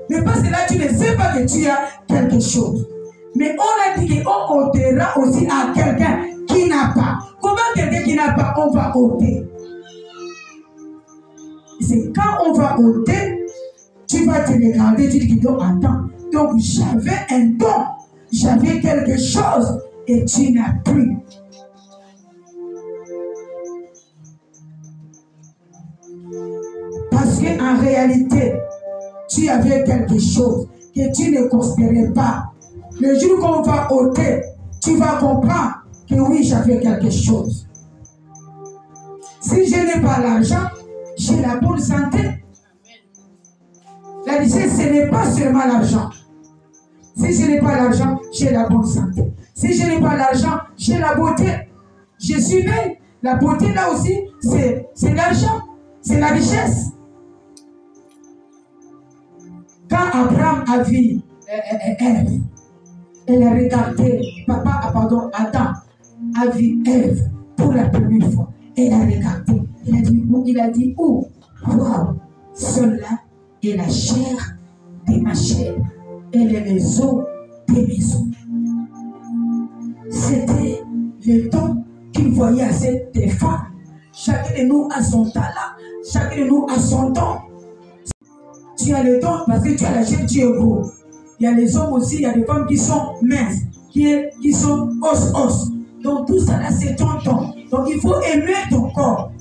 Mais parce que là, tu ne sais pas que tu as quelque chose. Mais on a dit qu'on ôtera aussi à quelqu'un qui n'a pas. Comment quelqu'un qui n'a pas, on va ôter? C'est quand on va ôter, tu vas te regarder, tu dis que attends. Donc j'avais un don, j'avais quelque chose et tu n'as plus. Parce qu'en réalité, tu avais quelque chose que tu ne considérais pas. Le jour qu'on va ôter, tu vas comprendre que oui, j'avais quelque chose. Si je n'ai pas l'argent, j'ai la bonne santé. La richesse, ce n'est pas seulement l'argent. Si je n'ai pas l'argent, j'ai la bonne santé. Si je n'ai pas l'argent, j'ai la beauté. Je suis belle. La beauté, là aussi, c'est l'argent. C'est la richesse. Quand Abraham a vu Ève, elle a regardé, Adam a vu Ève pour la première fois. Elle a regardé, il a dit, oh, wow, cela est la chair de ma chair, elle est les os de mes os. C'était le don qu'il voyait à cette femme. Chacun de nous a son talent, chacun de nous a son don. Tu as le don parce que tu as la chair, tu es beau. Il y a les hommes aussi, il y a des femmes qui sont minces, qui sont os. Donc tout ça là, c'est ton don. Donc il faut aimer ton corps.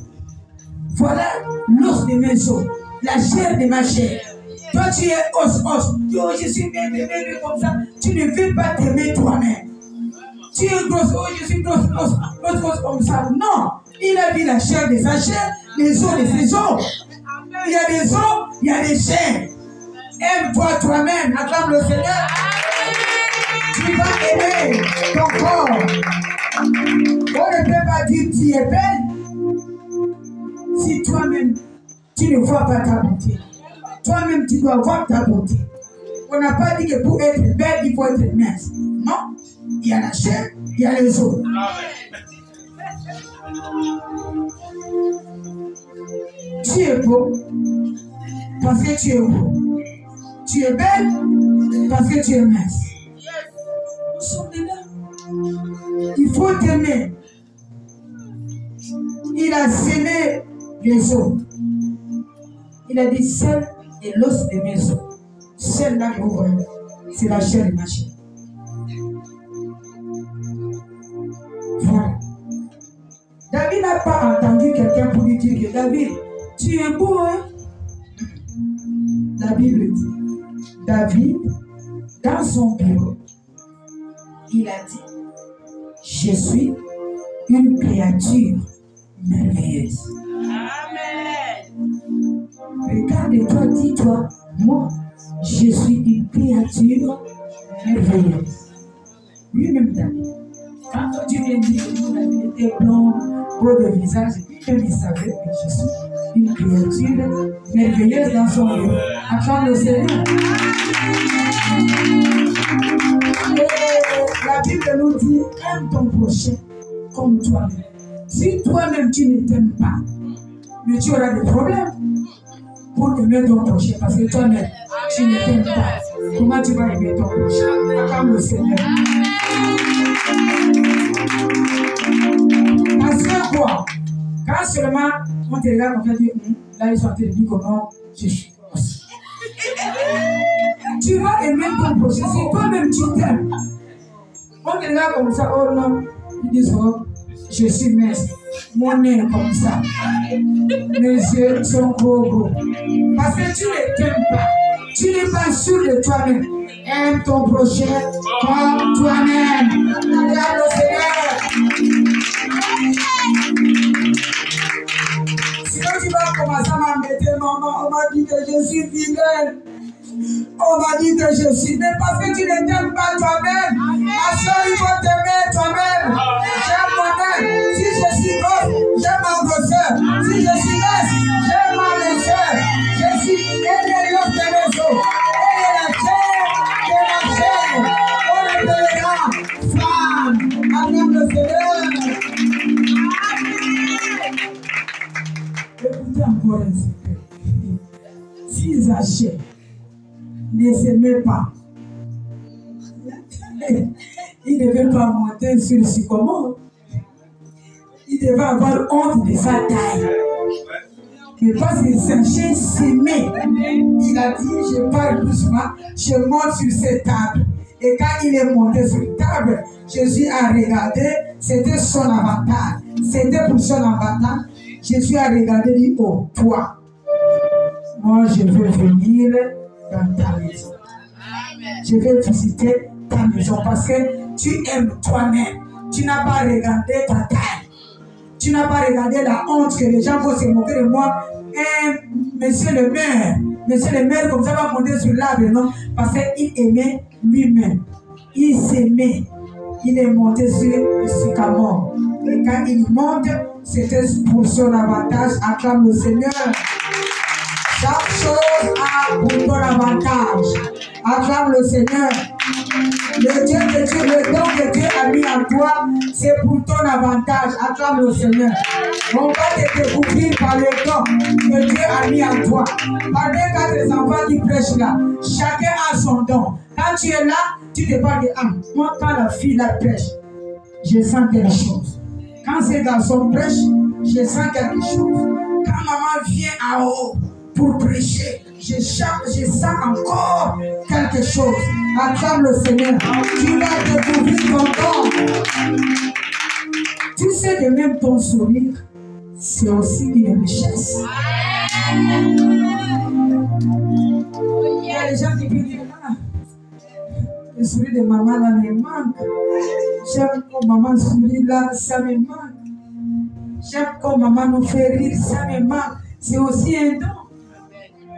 Voilà l'os de mes os, la chair de ma chair. Toi tu es os. Oh, je suis bien comme ça. Tu ne veux pas t'aimer toi-même. Tu es grosse, oh je suis grosse comme ça. Non, il a vu la chair de sa chair, les os de ses os. Il y a des os, il y a des chairs. Aime-toi toi-même, acclame le Seigneur. Tu vas aimer ton corps. On ne peut pas dire tu es belle si toi-même tu ne vois pas ta beauté. Toi-même tu dois voir ta beauté. On n'a pas dit que pour être belle, il faut être mince. Non, il y a la chair, il y a les os. Tu es beau parce que tu es beau. Tu es belle parce que tu es mince. Nous sommes là. Il faut t'aimer. Il a scellé les os. Il a dit seul est l'os de mes os. Celle-là que vous voyez, c'est la chair de ma chair. Voilà. David n'a pas entendu quelqu'un pour lui dire que David, tu es beau, hein? La Bible dit, David, dans son bureau, il a dit, je suis une créature merveilleuse. Amen. Regarde-toi, dis-toi, moi, je suis une créature merveilleuse. Lui-même, David. Quand tu viens dire que David était blond, beau de visage, il savait que je suis une créature merveilleuse dans son bureau. Acclame le Seigneur. Et la Bible nous dit, aime ton prochain comme toi-même. Si toi-même tu ne t'aimes pas, mais tu auras des problèmes pour aimer ton prochain, parce que toi-même tu ne t'aimes pas. Comment tu vas aimer ton prochain? Acclame le Seigneur. Parce que quoi? Quand seulement on te regarde, on fait dire, là ils sont en train de dire comment je suis grosse. Tu vas aimer ton prochain si toi-même tu t'aimes. On te regarde comme ça, oh non, ils disent, oh, je suis mince, mon nez est comme ça, mes yeux sont gros. Parce que tu ne t'aimes pas, tu n'es pas sûr de toi-même. Aime ton prochain comme toi-même. Regarde le Seigneur. dit que je suis vilaine. On m'a dit que je suis. Mais parce que tu ne t'aimes pas toi-même. Ma soeur, il faut t'aimer toi-même. J'aime moi-même. Si je suis grosse, j'aime ma grosseur. Si je suis mince, j'aime ma minceur. Je suis l'autre de mes os. Elle est la chair de ma chair. On l'appellera femme. Acclame le Seigneur. Écoutez encore un secret. Si Zachée ne s'aimait pas, il ne devait pas monter sur le sycomore. Il devait avoir honte de sa taille. Mais parce que Zachée s'aimait, il a dit, je parle doucement, je monte sur cette table. Et quand il est monté sur la table, Jésus a regardé, c'était son avantage. C'était pour son avantage. Jésus a regardé, dit, oh, toi, moi je veux venir dans ta maison. Je vais visiter ta maison parce que tu aimes toi-même. Tu n'as pas regardé ta taille. Tu n'as pas regardé la honte que les gens vont se moquer de moi. Et monsieur le maire, comme ça va monter sur l'arbre, non? Parce qu'il aimait lui-même. Il s'aimait. Il est monté sur le sycamore. Et quand il monte, c'était pour son avantage. Acclame le Seigneur. Chaque chose a pour ton avantage. Acclame le Seigneur. Le Dieu de Dieu, le don que Dieu a mis en toi, c'est pour ton avantage. Acclame le Seigneur. On va te découvrir par le don que Dieu a mis en toi. Par les 4 enfants qui prêchent là, chacun a son don. Quand tu es là, tu te parles de moi, quand la fille là prêche, je sens quelque chose. Quand ces garçons prêchent, je sens quelque chose. Quand maman vient en haut pour prêcher, je sens encore quelque chose. Acclame le Seigneur. Tu vas découvrir ton don. Tu sais que même ton sourire, c'est aussi une richesse. Il y a des gens qui disent, le sourire de maman là me manque. J'aime quand maman sourit là, ça me manque. J'aime quand maman nous fait rire, ça me manque. C'est aussi un don.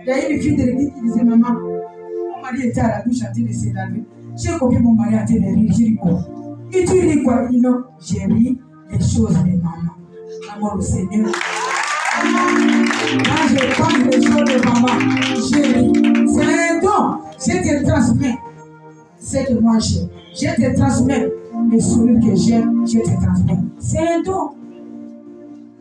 Il y a une fille de l'église qui disait, maman, mon mari était à la douche en train de se laver. J'ai copié mon mari en train de rire, j'ai dit quoi? Et tu ris quoi? Il dit non, j'ai ri les choses de maman. Amour au Seigneur. Quand je pense les choses de maman, j'ai ri. C'est un don. Je te transmets ce que moi j'ai. Je te transmets le sourire que j'aime, je te transmets. C'est un don.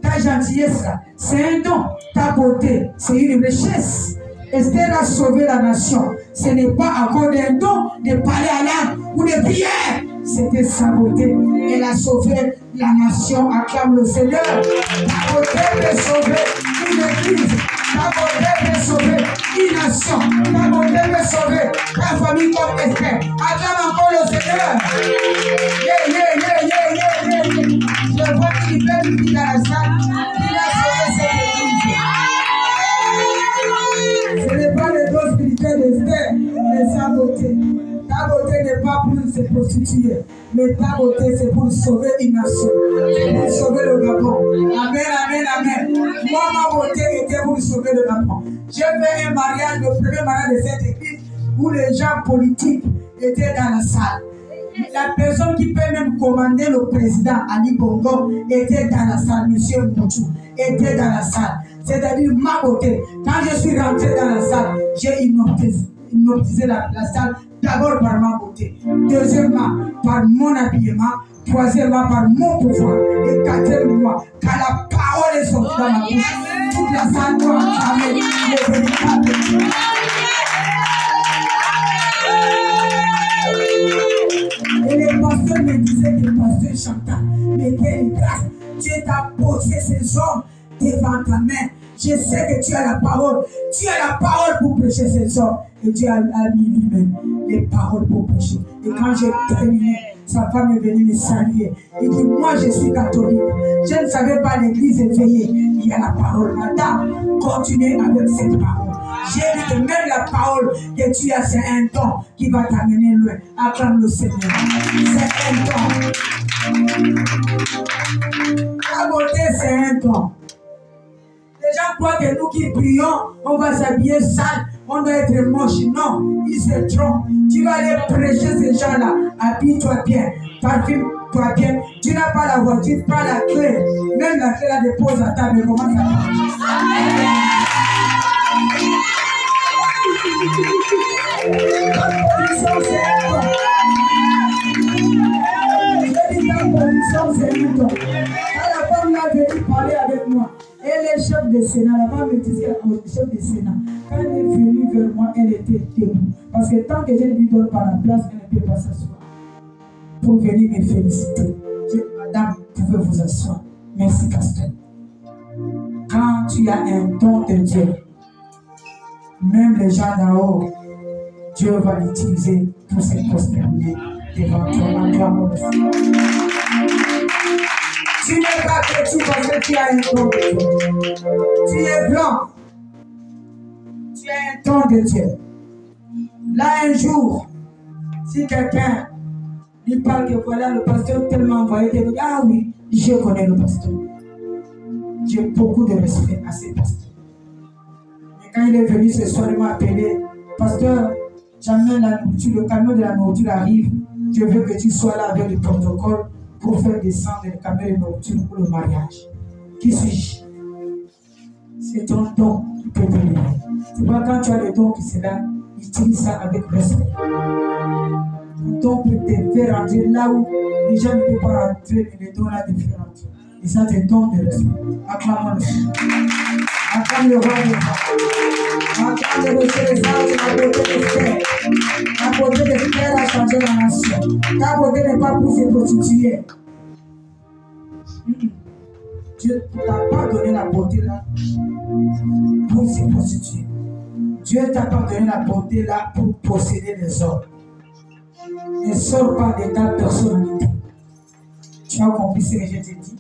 Ta gentillesse, c'est un don. Ta beauté, c'est une richesse. Esther a sauvé la nation. Ce n'est pas encore un don de parler à l'âme ou de prière. C'était sa beauté. Elle a sauvé la nation. Acclame le Seigneur. Ta beauté peut sauver une église. Ta beauté peut sauver une nation. Ta beauté peut sauver ta famille comme Esther. Acclame encore le Seigneur. Je vois qu'il fait une vie dans la salle. Il a sauvé cette église. Ce n'est pas le don spirituel d'Esther, mais sa beauté. Ta beauté n'est pas pour se prostituer, mais ta beauté c'est pour sauver une nation, c'est pour sauver le Gabon. Amen, amen, amen. Moi, ma beauté était pour sauver le Gabon. J'ai fait un mariage, le premier mariage de cette église, où les gens politiques étaient dans la salle. La personne qui peut même commander le président Ali Bongo était dans la salle, monsieur Mouchou était dans la salle. C'est-à-dire ma beauté. Quand je suis rentré dans la salle, j'ai hypnotisé la salle d'abord par ma beauté, deuxièmement par mon habillement, troisièmement par mon pouvoir et quatrièmement quand la parole est sortie dans ma bouche, toute la salle doit acclamer le véritable Dieu. Et les pasteurs me disaient que le pasteur chantant, mais quelle grâce, Dieu t'a posé ces hommes devant ta main. Je sais que tu as la parole. Tu as la parole pour prêcher ces hommes. Et Dieu a mis lui-même les paroles pour prêcher. Et quand j'ai terminé, sa femme est venue me saluer. Il dit, moi je suis catholique. Je ne savais pas l'église éveillée. Il y a la parole. Madame, continuez avec cette parole. J'ai dit que même la parole que tu as, c'est un don qui va t'amener loin. Acclame le Seigneur. C'est un don. La beauté, c'est un don. Les gens croit que nous qui prions, on va s'habiller sale, on doit être moche. Non, ils se trompent. Tu vas aller prêcher ces gens-là. Habille-toi bien, parfume-toi bien. Tu n'as pas la voiture, pas la clé. Même la clé la dépose à table. Comment ça va? Quand la femme là venu parler avec moi, elle est chef de Sénat, la femme me disait chef de Sénat. Quand elle est venue vers moi, elle était debout. Parce que tant que je ne lui donne pas la place, elle ne peut pas s'asseoir. Pour venir me féliciter. Je dis, madame, vous pouvez vous asseoir. Merci, pasteur. Quand tu as un don de Dieu, même les gens d'en haut, Dieu va l'utiliser pour se prosterner devant toi. Tu n'es pas petit parce que tu as un don de Dieu. Tu es blanc. Tu as un don de Dieu. Là, un jour, si quelqu'un lui parle que voilà le pasteur tellement envoyé, il dit, ah oui, je connais le pasteur. J'ai beaucoup de respect à ces pasteurs. Mais quand il est venu ce soir, il m'a appelé, pasteur, j'amène la nourriture, le camion de la nourriture arrive, je veux que tu sois là avec le protocole pour faire descendre le camion de nourriture pour le mariage. Qui suis-je? C'est ton don qui peut te donner. C'est pas quand tu as le don qui c'est là, utilise ça avec respect. Le don peut te faire rentrer là où les gens ne peuvent pas rentrer, mais le don là te fait rentrer. Et ça, c'est ton de respect. Acclamons le Seigneur. Acclame le roi de roi. Acclame le rocher des anges, la beauté des frères. La beauté des frères a changé la nation. Ta beauté n'est pas pour se prostituer. Dieu ne t'a pas donné la beauté là pour se prostituer. Dieu ne t'a pas donné la beauté là pour posséder les hommes. Ne sors pas de ta personnalité. Tu as compris ce que je t'ai dit?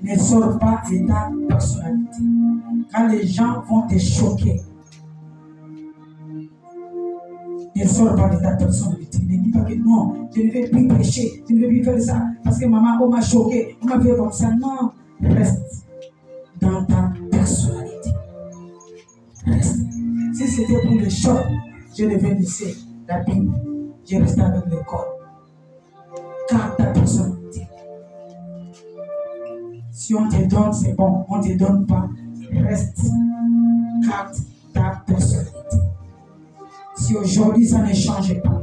Ne sors pas de ta personnalité. Quand les gens vont te choquer, ne sors pas de ta personnalité. Ne dis pas que non, je ne vais plus prêcher, je ne vais plus faire ça, parce que maman, on m'a choqué, on m'a fait comme ça. Non, reste dans ta personnalité. Reste. Si c'était pour le choc, je devais laisser la Bible. Je reste avec le corps. Car ta personnalité. Si on te donne, c'est bon. On ne te donne pas, reste. Garde ta personnalité. Si aujourd'hui ça ne change pas,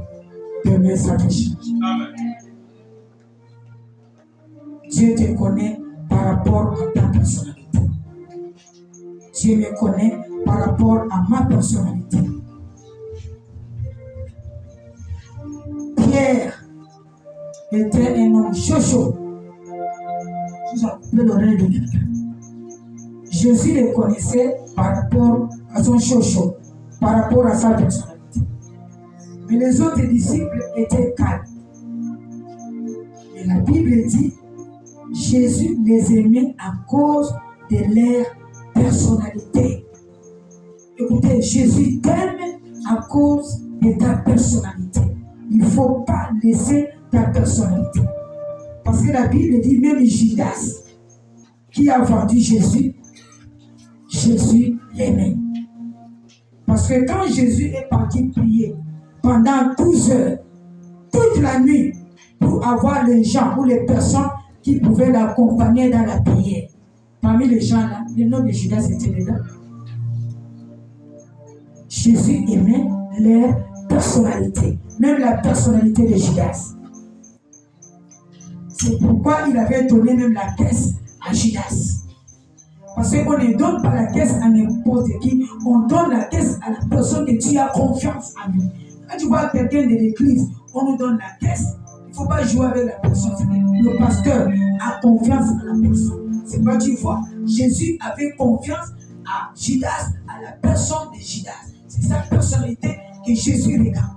demain ça peut changer. Amen. Dieu te connaît par rapport à ta personnalité. Dieu me connaît par rapport à ma personnalité. Pierre était un homme chaud. Vous avez coupé l'oreille de quelqu'un. Jésus le connaissait par rapport à son chaud, par rapport à sa personnalité. Mais les autres disciples étaient calmes. Et la Bible dit, Jésus les aimait à cause de leur personnalité. Écoutez, Jésus t'aime à cause de ta personnalité. Il ne faut pas laisser ta personnalité. Parce que la Bible dit, même Judas, qui a vendu Jésus, Jésus l'aimait. Parce que quand Jésus est parti prier pendant 12 heures, toute la nuit, pour avoir les gens ou les personnes qui pouvaient l'accompagner dans la prière, parmi les gens là, le nom de Judas était dedans. Jésus aimait leur personnalité, même la personnalité de Judas. C'est pourquoi il avait donné même la caisse à Judas. Parce qu'on ne donne pas la caisse à n'importe qui, on donne la caisse à la personne que tu as confiance en lui. Quand tu vois quelqu'un de l'église, on nous donne la caisse, il ne faut pas jouer avec la personne. Le pasteur a confiance à la personne. C'est quoi tu vois? Jésus avait confiance à Judas, à la personne de Judas. C'est sa personnalité que Jésus regarde.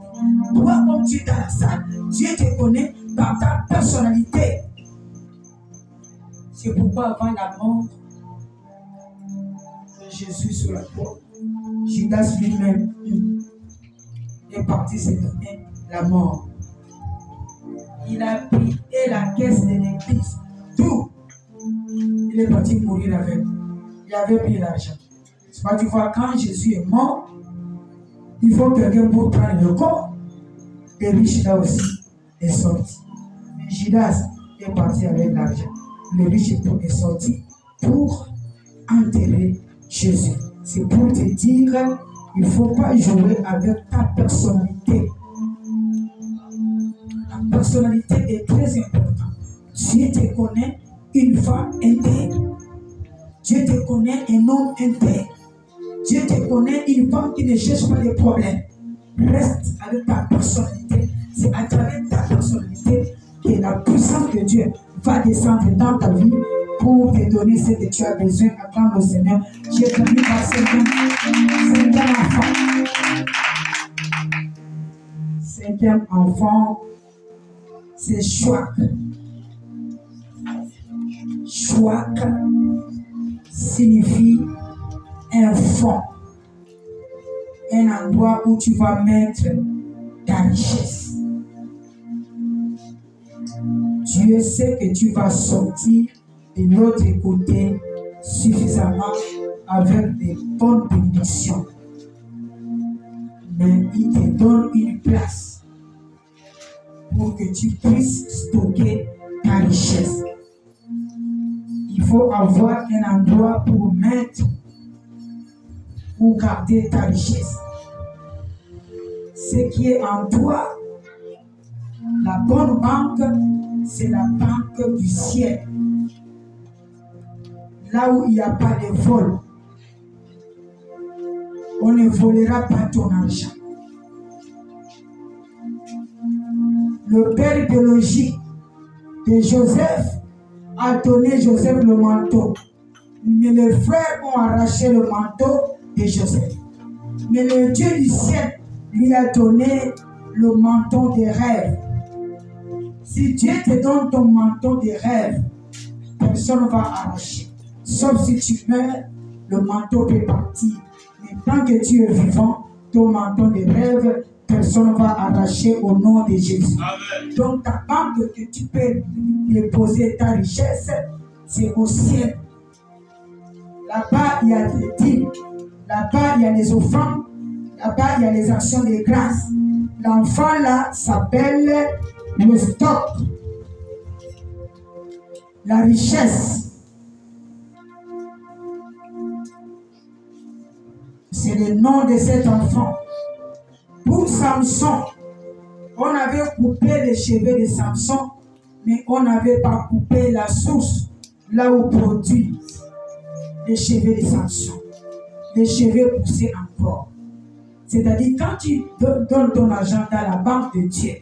Toi, comme tu es dans la salle, Dieu te connaît par ta personnalité. C'est pourquoi avant la mort de Jésus sur la croix, Judas lui-même est parti se donner la mort. Il a pris et la caisse de l'église, tout. Il est parti mourir avec. Il avait pris l'argent. Quand tu vois, quand Jésus est mort, il faut quelqu'un pour prendre le corps. Et lui, Judas aussi est sorti. Mais Judas est parti avec l'argent. Le riche est sorti pour enterrer Jésus. C'est pour te dire, il ne faut pas jouer avec ta personnalité. La personnalité est très importante. Dieu te connaît une femme intègre. Dieu te connaît un homme intègre. Dieu te connaît une femme qui ne cherche pas les problèmes. Reste avec ta personnalité. C'est à travers ta personnalité que la puissance de Dieu va descendre dans ta vie pour te donner ce que tu as besoin. Acclame le Seigneur. J'ai terminé par cinquième enfant. Cinquième enfant, c'est Chouak. Chouak signifie un fond, un endroit où tu vas mettre ta richesse. Dieu sait que tu vas sortir de l'autre côté suffisamment avec des bonnes bénédictions. Mais il te donne une place pour que tu puisses stocker ta richesse. Il faut avoir un endroit pour mettre ou garder ta richesse. Ce qui est en toi, la bonne banque, c'est la banque du ciel. Là où il n'y a pas de vol, on ne volera pas ton argent. Le père biologique de Joseph a donné Joseph le manteau. Mais les frères ont arraché le manteau de Joseph. Mais le Dieu du ciel lui a donné le manteau des rêves. Si Dieu te donne ton manteau des rêves, personne ne va arracher. Sauf si tu meurs, le manteau peut partir. Mais tant que tu es vivant, ton manteau des rêves, personne ne va arracher au nom de Jésus. Amen. Donc ta banque que tu peux déposer ta richesse, c'est au ciel. Là-bas, il y a des dîmes. Là-bas, il y a les offrandes. Là-bas, il y a les actions de grâce. L'enfant là s'appelle le stock. La richesse. C'est le nom de cet enfant. Pour Samson, on avait coupé les cheveux de Samson, mais on n'avait pas coupé la source, là où produit les cheveux de Samson. Les cheveux poussaient encore. C'est-à-dire, quand tu donnes ton argent dans la banque de Dieu,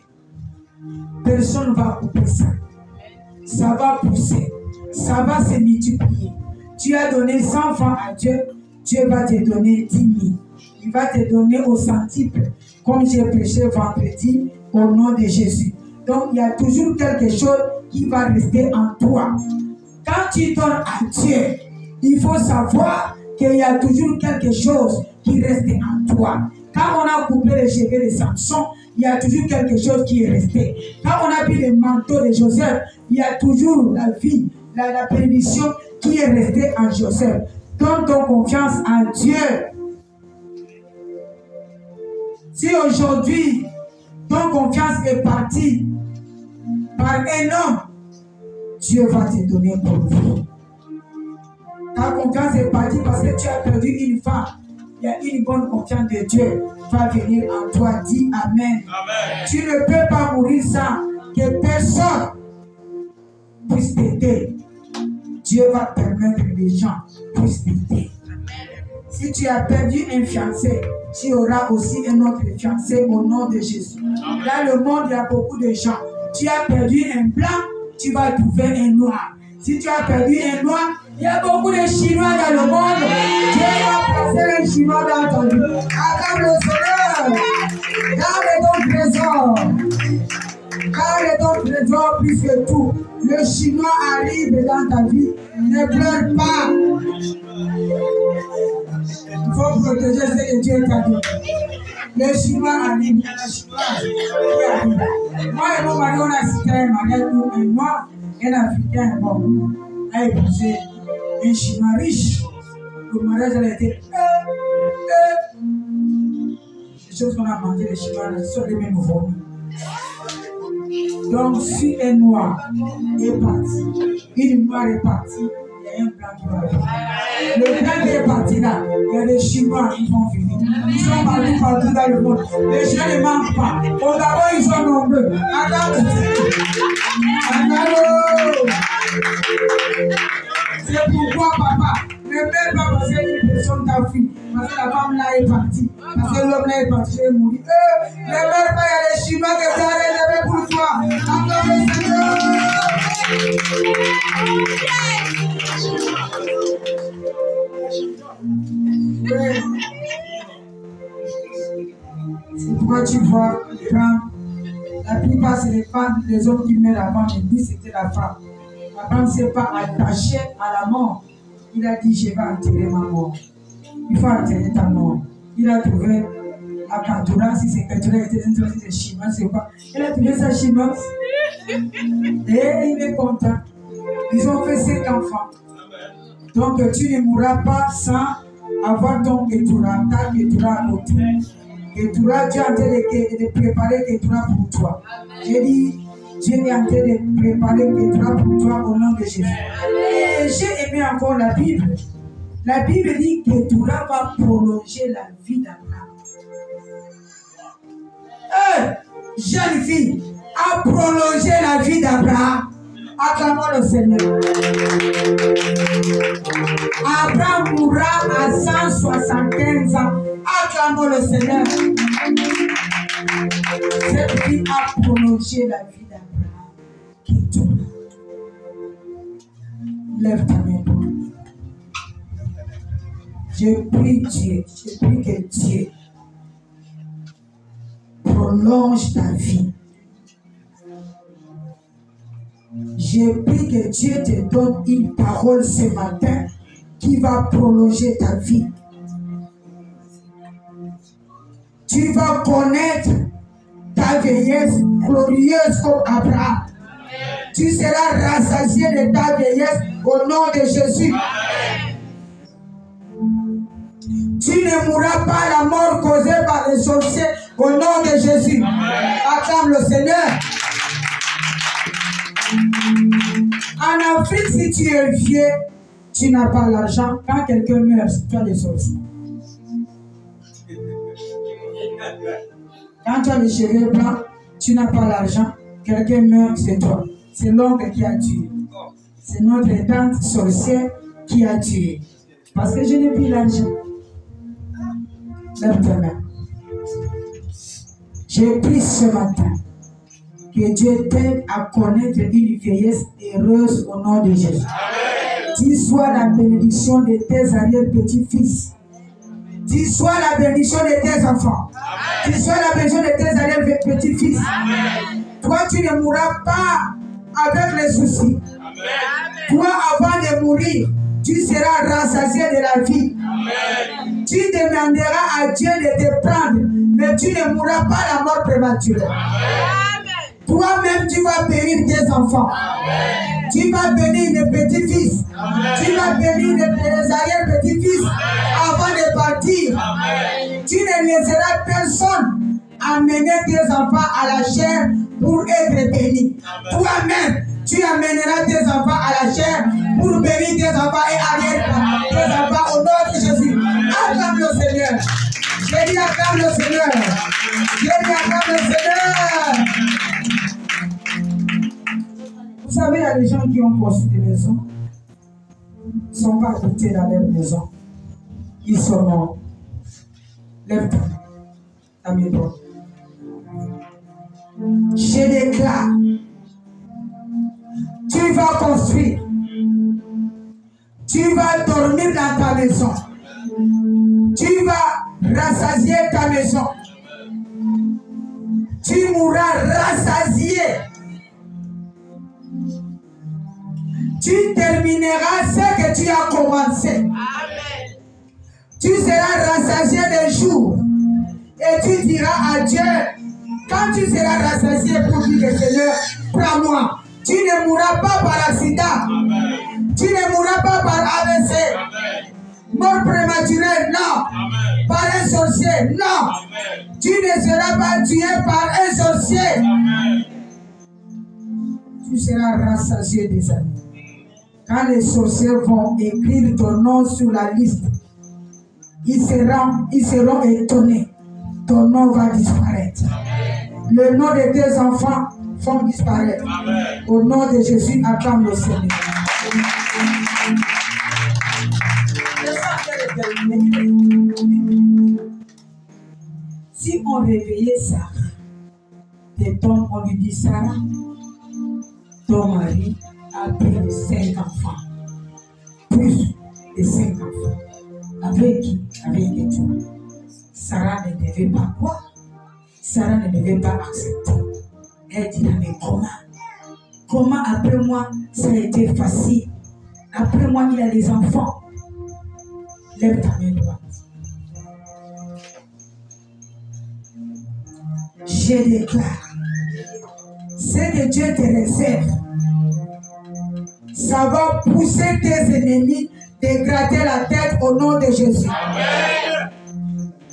personne ne va couper ça. Ça va pousser. Ça va se multiplier. Tu as donné 100 francs à Dieu, Dieu va te donner 10 000. Il va te donner au centuple, comme j'ai prêché vendredi, au nom de Jésus. Donc, il y a toujours quelque chose qui va rester en toi. Quand tu donnes à Dieu, il faut savoir qu'il y a toujours quelque chose qui reste en toi. Quand on a coupé les cheveux de Samson, il y a toujours quelque chose qui est resté. Quand on a pris le manteau de Joseph, il y a toujours la vie, la permission qui est restée en Joseph. Donne ton confiance en Dieu. Si aujourd'hui, ton confiance est partie par un homme, Dieu va te donner pour vous. Ta confiance est partie parce que tu as perdu une femme. Il y a une bonne confiance de Dieu va venir en toi. Dis Amen. Amen. Tu ne peux pas mourir sans que personne puisse t'aider. Dieu va permettre que les gens puissent t'aider. Si tu as perdu un fiancé, tu auras aussi un autre fiancé au nom de Jésus. Dans le monde, il y a beaucoup de gens. Tu as perdu un blanc, tu vas trouver un noir. Si tu as perdu un noir, il y a beaucoup de Chinois dans le monde. Dieu va placer un Chinois dans ton vie. Acclame le Seigneur. Garde ton trésor. Garde ton trésor plus que tout. Le Chinois arrive dans ta vie. Ne pleure pas. Il faut protéger ce que Dieu t'a dit. Le Chinois arrive. Il y a le Chinois qui arrive. Moi et mon mari, on a cité un mariage où un noir, un Africain, bon, a épousé un Chinois riche. Le mariage a été choses qu'on a mangées, les chinois, ce sont les mêmes vomis. Donc, si un noir est parti, une noire est partie, il y a un blanc qui va venir. Le blanc qui est parti là, il y a des chinois qui vont venir. Ils sont partout dans le monde. Les gens ne manquent pas. Au Gabon, ils sont nombreux. C'est pourquoi, papa, ne mets pas passer une personne ta fille. Parce que la femme là est partie. Parce que l'homme là est parti, il est mort. Ne meurs pas, il y a des chinois qui sont réservés pour toi. Encore le Seigneur. C'est pourquoi tu vois, la plupart c'est les femmes, les hommes qui meurent avant, mais lui c'était la femme. La femme ne s'est pas attachée à la mort. Il a dit, je vais enterrer ma mort. Il faut enterrer ta mort. Il a trouvé à Kantoura, si c'est Kantoura, c'est chinois, c'est quoi. Il a trouvé sa chinoise. Et il est content. Ils ont fait 5 enfants. Donc tu ne mourras pas sans avoir ton Ketura, ta Ketura à côté. Ketura, Dieu est en train de préparer Ketura pour toi. J'ai dit, Dieu est en train de préparer Ketura pour toi au nom de Jésus. Et j'ai aimé encore la Bible. La Bible dit que Ketura va prolonger la vie d'Abraham. Jeune fille a prolongé la vie d'Abraham. Acclamons le Seigneur. Abraham mourra à 175 ans. Acclamons le Seigneur. Cette vie a prolongé la vie d'Abraham. Lève ta main. Je prie Dieu, je prie que Dieu prolonge ta vie. Je prie que Dieu te donne une parole ce matin qui va prolonger ta vie. Tu vas connaître ta vieillesse glorieuse comme Abraham. Tu seras rassasié de ta vieillesse au nom de Jésus. Tu ne mourras pas la mort causée par les sorciers au nom de Jésus. Acclame le Seigneur. En Afrique, si tu es vieux, tu n'as pas l'argent. Quand quelqu'un meurt, tu as les sorciers. Quand tu as les cheveux blancs, tu n'as pas l'argent. Quelqu'un meurt, c'est toi. C'est l'oncle qui a tué. C'est notre tante sorcière qui a tué. Parce que je n'ai plus l'argent. Lève ta main. J'ai pris ce matin que Dieu t'aide à connaître une vieillesse heureuse au nom de Jésus. Tu sois la bénédiction de tes arrière-petits-fils. Tu sois la bénédiction de tes enfants. Tu sois la bénédiction de tes arrière-petits-fils. Toi, tu ne mourras pas avec les soucis. Toi, avant de mourir, tu seras rassasié de la vie. Tu demanderas à Dieu de te prendre, mais tu ne mourras pas la mort prématurée. Toi-même, tu vas bénir tes enfants. Tu vas bénir les petits-fils. Tu vas bénir les arrière-petits-fils avant de partir. Tu ne laisseras personne amener tes enfants à la chair pour être bénis. Toi-même, tu amèneras tes enfants à la chair pour bénir tes enfants et arrière tes enfants au nom de Jésus. Acclame le Seigneur. J'ai dit acclame le Seigneur. J'ai dit acclame le Seigneur. Vous savez, il y a des gens qui ont construit des maisons. Ils ne sont pas habités dans leur maison. Ils sont morts. Lève-toi. Amène-toi. Je déclare. Tu vas construire. Tu vas dormir dans ta maison. Tu vas rassasier ta maison. Tu mourras rassasié. Tu termineras ce que tu as commencé. Amen. Tu seras rassasié des jours. Et tu diras à Dieu, quand tu seras rassasié pour dire le Seigneur, prends-moi. Tu ne mourras pas par accident. Amen. Tu ne mourras pas par AVC. Amen. Mort prématurée, non. Amen. Par un sorcier, non. Amen. Tu ne seras pas tué par un sorcier. Amen. Tu seras rassasié des amis. Quand les sorciers vont écrire ton nom sur la liste, ils seront étonnés. Ton nom va disparaître. Amen. Le nom de tes enfants vont disparaître. Amen. Au nom de Jésus, acclame le Seigneur. Si on réveillait Sarah, des tombe, on lui dit Sarah, ton mari a pris 5 enfants, plus de 5 enfants. Avec qui? Avec toi. Sarah ne devait pas quoi? Sarah ne devait pas accepter. Elle dit, mais comment? Comment après moi, ça a été facile? Après moi, il a des enfants. Lève ta main droite. Je déclare, ce que Dieu te réserve, ça va pousser tes ennemis de gratter la tête au nom de Jésus. Amen.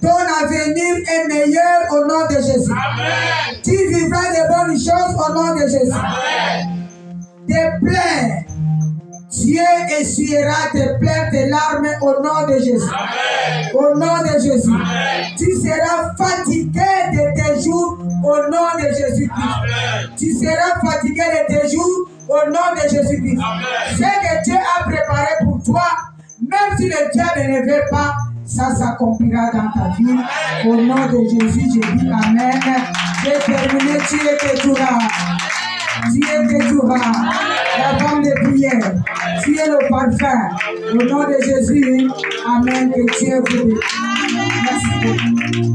Ton avenir est meilleur au nom de Jésus. Amen. Tu vivras de bonnes choses au nom de Jésus. Amen. Tes plaies, Dieu essuiera tes plaies, tes larmes au nom de Jésus. Amen. Au nom de Jésus. Amen. Tu seras fatigué de tes jours au nom de Jésus-Christ. Amen. Tu seras fatigué de tes jours au nom de Jésus-Christ. Amen. Ce que Dieu a préparé pour toi, même si le diable ne veut pas, ça s'accomplira dans ta vie. Au nom de Jésus, je dis Amen. J'ai terminé, tu es toujours là. Tu es toujours là. La femme de prière, tu es le parfum. Au nom de Jésus, Amen. Que Dieu vous bénisse. Merci beaucoup.